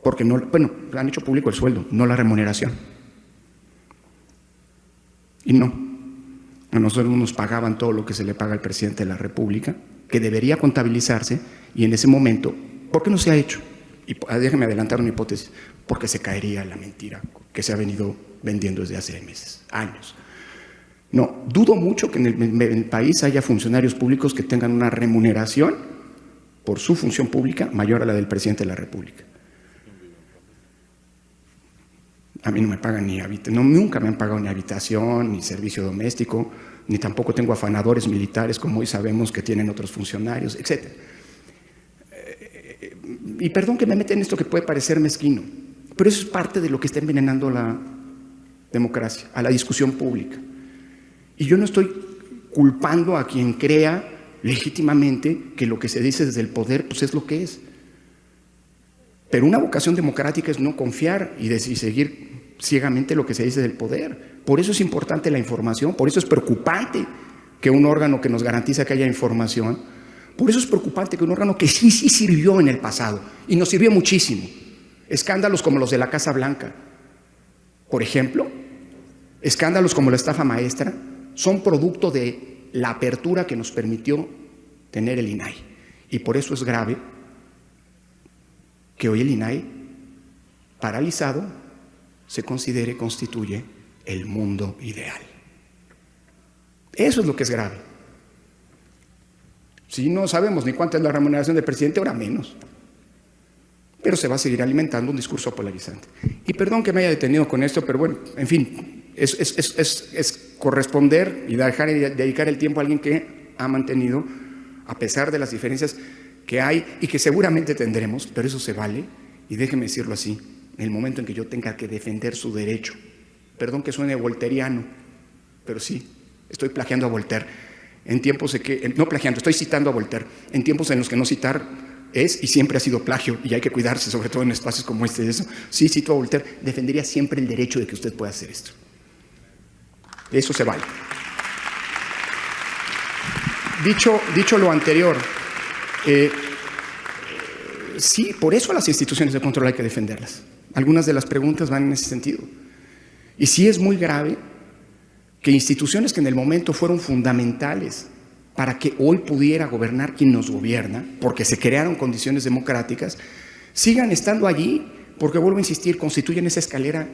Porque no, han hecho público el sueldo, no la remuneración. Y no, a nosotros nos pagaban todo lo que se le paga al presidente de la República, que debería contabilizarse, y en ese momento, ¿por qué no se ha hecho? Y déjeme adelantar una hipótesis, porque se caería la mentira que se ha venido vendiendo desde hace meses, años. No, dudo mucho que en el país haya funcionarios públicos que tengan una remuneración por su función pública mayor a la del presidente de la República. A mí no me pagan nunca me han pagado ni habitación, ni servicio doméstico, ni tampoco tengo afanadores militares como hoy sabemos que tienen otros funcionarios, etc. Y perdón que me meta en esto que puede parecer mezquino, pero eso es parte de lo que está envenenando la democracia, a la discusión pública. Y yo no estoy culpando a quien crea legítimamente que lo que se dice desde el poder pues es lo que es. Pero una vocación democrática es no confiar y seguir ciegamente lo que se dice del poder. Por eso es importante la información, por eso es preocupante que un órgano que nos garantiza que haya información, por eso es preocupante que un órgano que sí sirvió en el pasado y nos sirvió muchísimo. Escándalos como los de la Casa Blanca, por ejemplo, escándalos como la estafa maestra, son producto de la apertura que nos permitió tener el INAI. Y por eso es grave que hoy el INAI, paralizado, constituye el mundo ideal. Eso es lo que es grave. Si no sabemos ni cuánta es la remuneración del presidente, ahora menos. Pero se va a seguir alimentando un discurso polarizante. Y perdón que me haya detenido con esto, pero bueno, en fin, es corresponder y dedicar el tiempo a alguien que ha mantenido, a pesar de las diferencias que hay y que seguramente tendremos, pero eso se vale, y déjeme decirlo así, en el momento en que yo tenga que defender su derecho, perdón que suene volteriano, pero sí, estoy plagiando a Voltaire, en tiempos no plagiando, estoy citando a Voltaire, en tiempos en los que no citar es y siempre ha sido plagio, y hay que cuidarse, sobre todo en espacios como este de eso. Sí, cito a Voltaire, defendería siempre el derecho de que usted pueda hacer esto. Eso se vale. Dicho lo anterior, sí, por eso a las instituciones de control hay que defenderlas. Algunas de las preguntas van en ese sentido. Y sí es muy grave que instituciones que en el momento fueron fundamentales para que hoy pudiera gobernar quien nos gobierna, porque se crearon condiciones democráticas, sigan estando allí porque vuelvo a insistir, constituyen esa escalera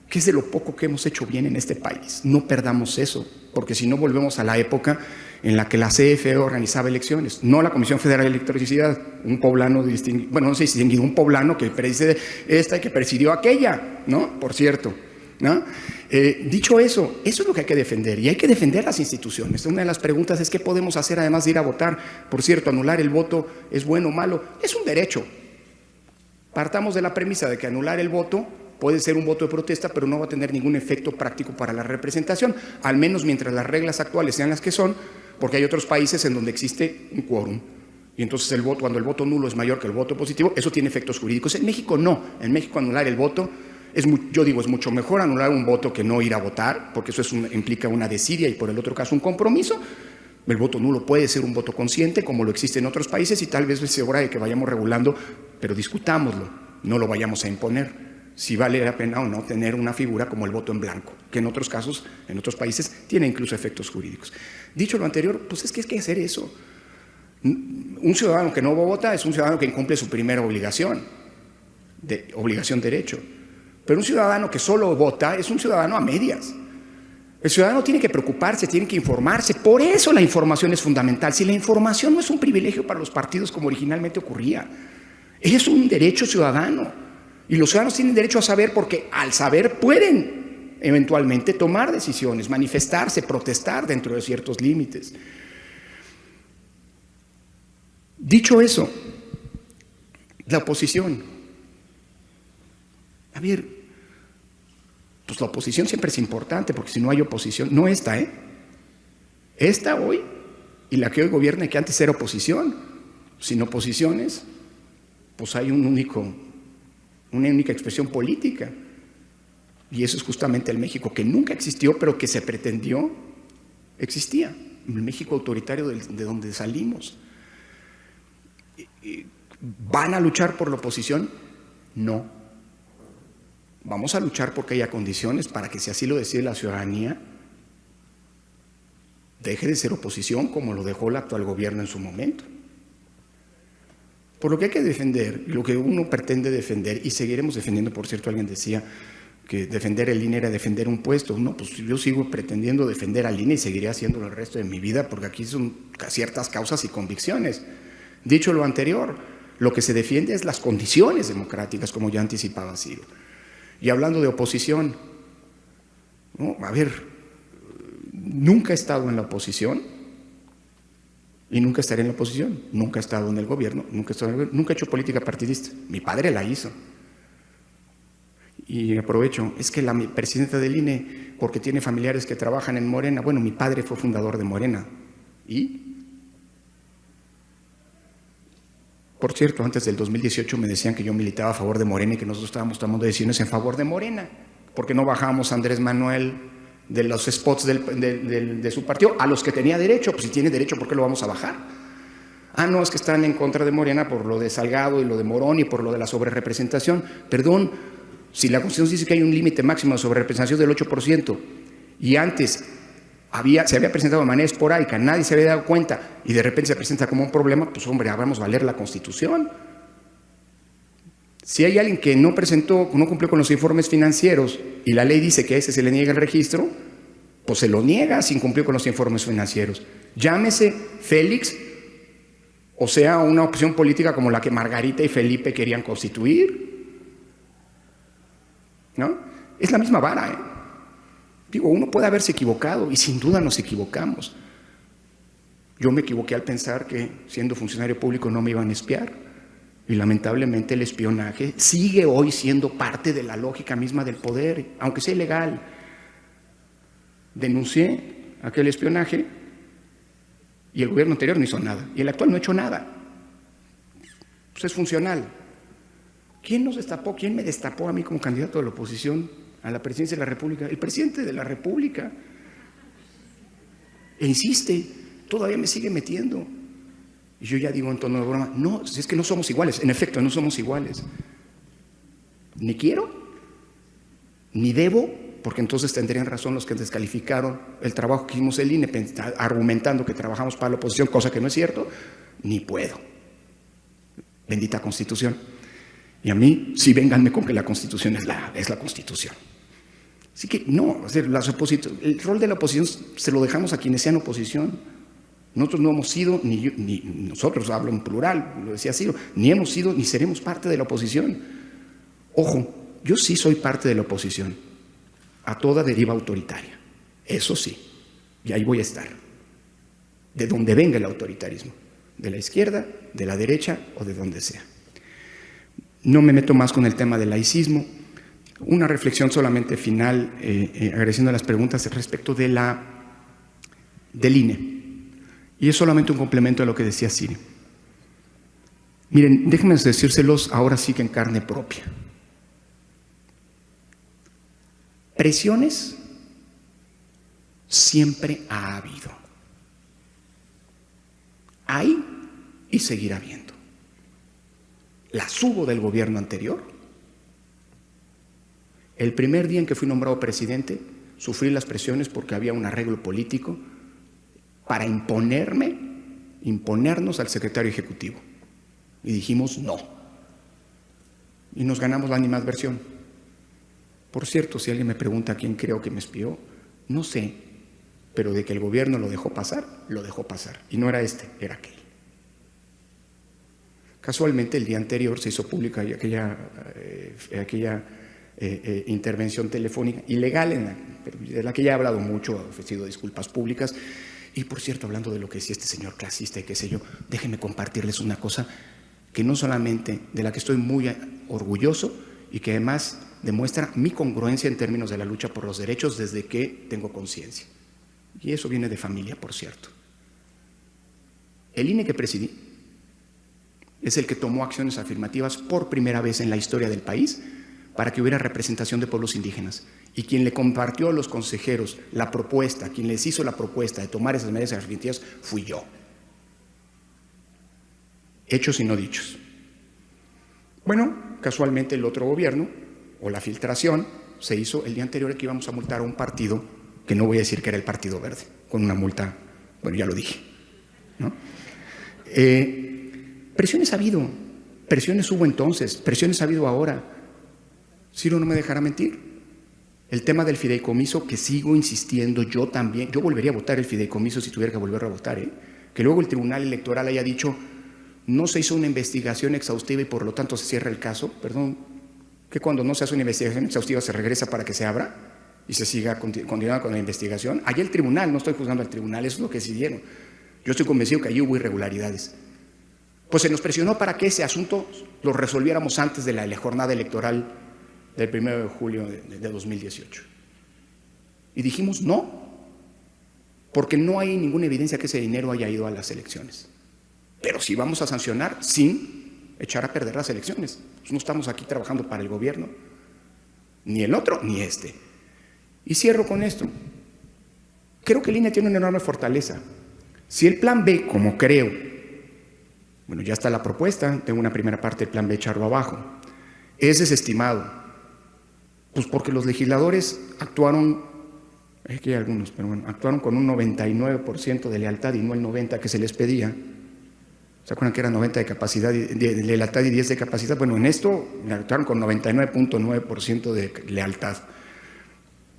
que es de lo poco que hemos hecho bien en este país. No perdamos eso, porque si no volvemos a la época en la que la CFE organizaba elecciones, no la Comisión Federal de Electricidad, un poblano distinguido, bueno, no sé si distinguido, un poblano que preside esta y que presidió aquella, ¿no? Por cierto, ¿no? Dicho eso es lo que hay que defender, y hay que defender las instituciones. Una de las preguntas es: ¿qué podemos hacer además de ir a votar? Por cierto, anular el voto ¿es bueno o malo? Es un derecho. Partamos de la premisa de que anular el voto puede ser un voto de protesta, pero no va a tener ningún efecto práctico para la representación, al menos mientras las reglas actuales sean las que son, porque hay otros países en donde existe un quórum. Y entonces cuando el voto nulo es mayor que el voto positivo, eso tiene efectos jurídicos. En México no. En México anular el voto es mucho mejor anular un voto que no ir a votar, porque eso implica una desidia y por el otro caso un compromiso. El voto nulo puede ser un voto consciente, como lo existe en otros países, y tal vez es hora de que vayamos regulando, pero discutámoslo, no lo vayamos a imponer. Si vale la pena o no tener una figura como el voto en blanco, que en otros casos, en otros países, tiene incluso efectos jurídicos. Dicho lo anterior, pues es que hay que hacer eso. Un ciudadano que no vota es un ciudadano que incumple su primera obligación derecho. Pero un ciudadano que solo vota es un ciudadano a medias. El ciudadano tiene que preocuparse, tiene que informarse. Por eso la información es fundamental. Si la información no es un privilegio para los partidos como originalmente ocurría, es un derecho ciudadano. Y los ciudadanos tienen derecho a saber, porque al saber pueden eventualmente tomar decisiones, manifestarse, protestar dentro de ciertos límites. Dicho eso, la oposición. A ver, pues la oposición siempre es importante, porque si no hay oposición, no esta, esta hoy y la que hoy gobierna y que antes era oposición. Sin oposiciones, pues hay una única expresión política, y eso es justamente el México que nunca existió, pero que se pretendió existía, el México autoritario de donde salimos. ¿Van a luchar por la oposición? No. Vamos a luchar porque haya condiciones para que, si así lo decide la ciudadanía, deje de ser oposición como lo dejó el actual gobierno en su momento. Por lo que hay que defender, lo que uno pretende defender, y seguiremos defendiendo, por cierto, alguien decía que defender el INE era defender un puesto. No, pues yo sigo pretendiendo defender al INE y seguiré haciéndolo el resto de mi vida, porque aquí son ciertas causas y convicciones. Dicho lo anterior, lo que se defiende es las condiciones democráticas, como ya anticipaba Ciro. Y hablando de oposición, ¿no? A ver, nunca he estado en la oposición. Y nunca estaré en la oposición, nunca he estado en el gobierno, nunca he hecho política partidista. Mi padre la hizo. Y aprovecho, es que la presidenta del INE, porque tiene familiares que trabajan en Morena, bueno, mi padre fue fundador de Morena. ¿Y? Por cierto, antes del 2018 me decían que yo militaba a favor de Morena y que nosotros estábamos tomando decisiones en favor de Morena, porque no bajábamos a Andrés Manuel de los spots de su partido, a los que tenía derecho. Pues si tiene derecho, ¿por qué lo vamos a bajar? Ah, no, es que están en contra de Morena por lo de Salgado y lo de Morón y por lo de la sobrerepresentación. Perdón, si la Constitución dice que hay un límite máximo de sobrerepresentación del 8%, y antes se había presentado de manera esporádica, nadie se había dado cuenta, y de repente se presenta como un problema, pues hombre, hagamos valer la Constitución. Si hay alguien que no cumplió con los informes financieros y la ley dice que a ese se le niega el registro, pues se lo niega sin cumplir con los informes financieros. Llámese Félix, o sea, una opción política como la que Margarita y Felipe querían constituir, ¿no? Es la misma vara, Digo, uno puede haberse equivocado, y sin duda nos equivocamos. Yo me equivoqué al pensar que siendo funcionario público no me iban a espiar. Y lamentablemente el espionaje sigue hoy siendo parte de la lógica misma del poder, aunque sea ilegal. Denuncié aquel espionaje y el gobierno anterior no hizo nada, y el actual no ha hecho nada. Pues es funcional. ¿Quién nos destapó? ¿Quién me destapó a mí como candidato de la oposición a la presidencia de la República? El presidente de la República. E insiste, todavía me sigue metiendo. Y yo ya digo en tono de broma, no, es que no somos iguales. En efecto, no somos iguales. Ni quiero, ni debo, porque entonces tendrían razón los que descalificaron el trabajo que hicimos el INE, argumentando que trabajamos para la oposición, cosa que no es cierto, ni puedo. Bendita Constitución. Y a mí, sí, vénganme con que la Constitución es la Constitución. Así que no, el rol de la oposición se lo dejamos a quienes sean oposición. Nosotros no hemos sido, ni nosotros, hablo en plural, lo decía Ciro, ni hemos sido ni seremos parte de la oposición. Ojo, yo sí soy parte de la oposición a toda deriva autoritaria, eso sí, y ahí voy a estar, de donde venga el autoritarismo, de la izquierda, de la derecha o de donde sea. No me meto más con el tema del laicismo. Una reflexión solamente final, agradeciendo las preguntas respecto del INE. Y es solamente un complemento a lo que decía Ciro. Miren, déjenme decírselos ahora sí que en carne propia. Presiones siempre ha habido. Hay y seguirá habiendo. Las hubo del gobierno anterior. El primer día en que fui nombrado presidente, sufrí las presiones porque había un arreglo político para imponernos al secretario ejecutivo. Y dijimos no. Y nos ganamos la animadversión. Por cierto, si alguien me pregunta quién creo que me espió, no sé, pero de que el gobierno lo dejó pasar, lo dejó pasar. Y no era este, era aquel. Casualmente, el día anterior se hizo pública aquella intervención telefónica ilegal, de la que ya he hablado mucho, he ofrecido disculpas públicas. Y por cierto, hablando de lo que decía este señor clasista y qué sé yo, déjenme compartirles una cosa que no solamente, de la que estoy muy orgulloso y que además demuestra mi congruencia en términos de la lucha por los derechos desde que tengo conciencia. Y eso viene de familia, por cierto. El INE que presidí es el que tomó acciones afirmativas por primera vez en la historia del país para que hubiera representación de pueblos indígenas. Y quien le compartió a los consejeros la propuesta, quien les hizo la propuesta de tomar esas medidas afirmativas, fui yo. Hechos y no dichos. Bueno, casualmente el otro gobierno, o la filtración, se hizo el día anterior que íbamos a multar a un partido, que no voy a decir que era el Partido Verde, con una multa, bueno, ya lo dije, ¿no? Presiones ha habido, presiones hubo entonces, presiones ha habido ahora. Ciro no me dejará mentir. El tema del fideicomiso, que sigo insistiendo, yo también, yo volvería a votar el fideicomiso si tuviera que volver a votar, que luego el Tribunal Electoral haya dicho no se hizo una investigación exhaustiva y por lo tanto se cierra el caso. Perdón, que cuando no se hace una investigación exhaustiva se regresa para que se abra y se siga continuando con la investigación. Allá el tribunal, no estoy juzgando al tribunal, eso es lo que decidieron. Yo estoy convencido que allí hubo irregularidades. Pues se nos presionó para que ese asunto lo resolviéramos antes de la jornada electoral del 1 de julio de 2018. Y dijimos no, porque no hay ninguna evidencia que ese dinero haya ido a las elecciones. Pero sí vamos a sancionar sin echar a perder las elecciones. Pues no estamos aquí trabajando para el gobierno, ni el otro, ni este. Y cierro con esto. Creo que el INE tiene una enorme fortaleza. Si el plan B, como creo, bueno, ya está la propuesta, tengo una primera parte del plan B echarlo abajo, es desestimado, pues porque los legisladores actuaron, aquí hay algunos, pero bueno, actuaron con un 99% de lealtad y no el 90% que se les pedía. ¿Se acuerdan que era 90 de capacidad, de lealtad y 10 de capacidad? Bueno, en esto actuaron con 99.9% de lealtad.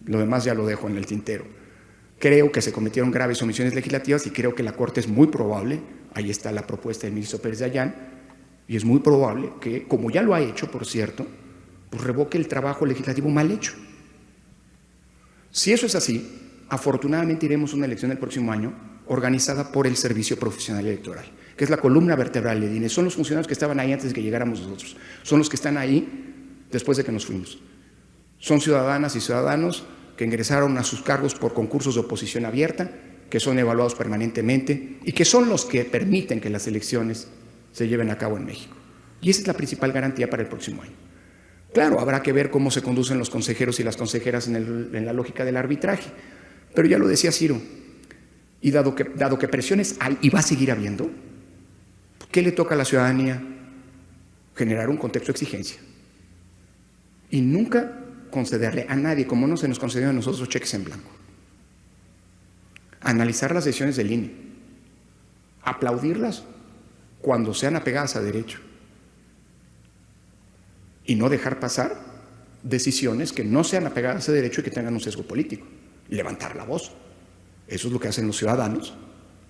Lo demás ya lo dejo en el tintero. Creo que se cometieron graves omisiones legislativas y creo que la Corte es muy probable, ahí está la propuesta del ministro Pérez Dayán, y es muy probable que, como ya lo ha hecho, por cierto, pues revoque el trabajo legislativo mal hecho. Si eso es así, afortunadamente iremos a una elección el próximo año organizada por el Servicio Profesional Electoral, que es la columna vertebral del INE. Son los funcionarios que estaban ahí antes de que llegáramos nosotros, son los que están ahí después de que nos fuimos. Son ciudadanas y ciudadanos que ingresaron a sus cargos por concursos de oposición abierta, que son evaluados permanentemente y que son los que permiten que las elecciones se lleven a cabo en México. Y esa es la principal garantía para el próximo año. Claro, habrá que ver cómo se conducen los consejeros y las consejeras en la lógica del arbitraje, pero ya lo decía Ciro, y dado que presiones hay y va a seguir habiendo, ¿qué le toca a la ciudadanía? Generar un contexto de exigencia y nunca concederle a nadie, como no se nos concedió a nosotros, cheques en blanco. Analizar las decisiones del INE, aplaudirlas cuando sean apegadas a derecho y no dejar pasar decisiones que no sean apegadas a ese derecho y que tengan un sesgo político. Levantar la voz. Eso es lo que hacen los ciudadanos,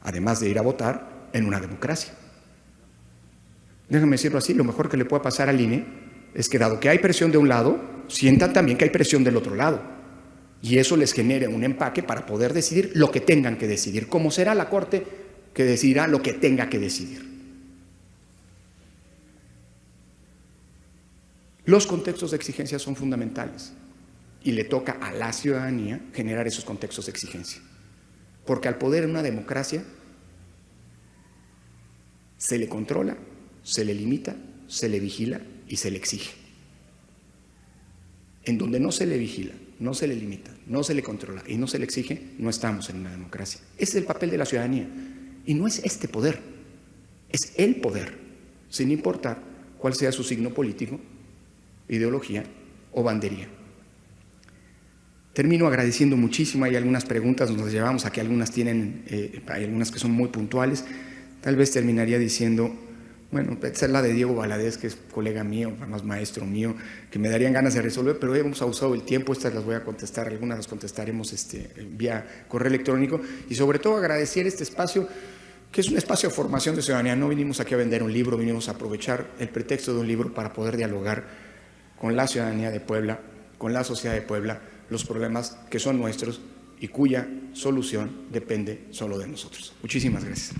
además de ir a votar en una democracia. Déjame decirlo así, lo mejor que le pueda pasar al INE es que, dado que hay presión de un lado, sientan también que hay presión del otro lado. Y eso les genere un empaque para poder decidir lo que tengan que decidir, como será la Corte que decidirá lo que tenga que decidir. Los contextos de exigencia son fundamentales y le toca a la ciudadanía generar esos contextos de exigencia. Porque al poder en una democracia se le controla, se le limita, se le vigila y se le exige. En donde no se le vigila, no se le limita, no se le controla y no se le exige, no estamos en una democracia. Ese es el papel de la ciudadanía. Y no es este poder, es el poder, sin importar cuál sea su signo político, ideología o bandería. Termino agradeciendo muchísimo. Hay algunas preguntas, nos las llevamos aquí, algunas tienen, hay algunas que son muy puntuales. Tal vez terminaría diciendo, bueno, esa es la de Diego Valadez, que es colega mío, además maestro mío, que me darían ganas de resolver, pero hemos abusado del tiempo. Estas las voy a contestar, algunas las contestaremos vía correo electrónico. Y sobre todo agradecer este espacio, que es un espacio de formación de ciudadanía. No vinimos aquí a vender un libro, vinimos a aprovechar el pretexto de un libro para poder dialogar con la ciudadanía de Puebla, con la sociedad de Puebla, los problemas que son nuestros y cuya solución depende solo de nosotros. Muchísimas gracias.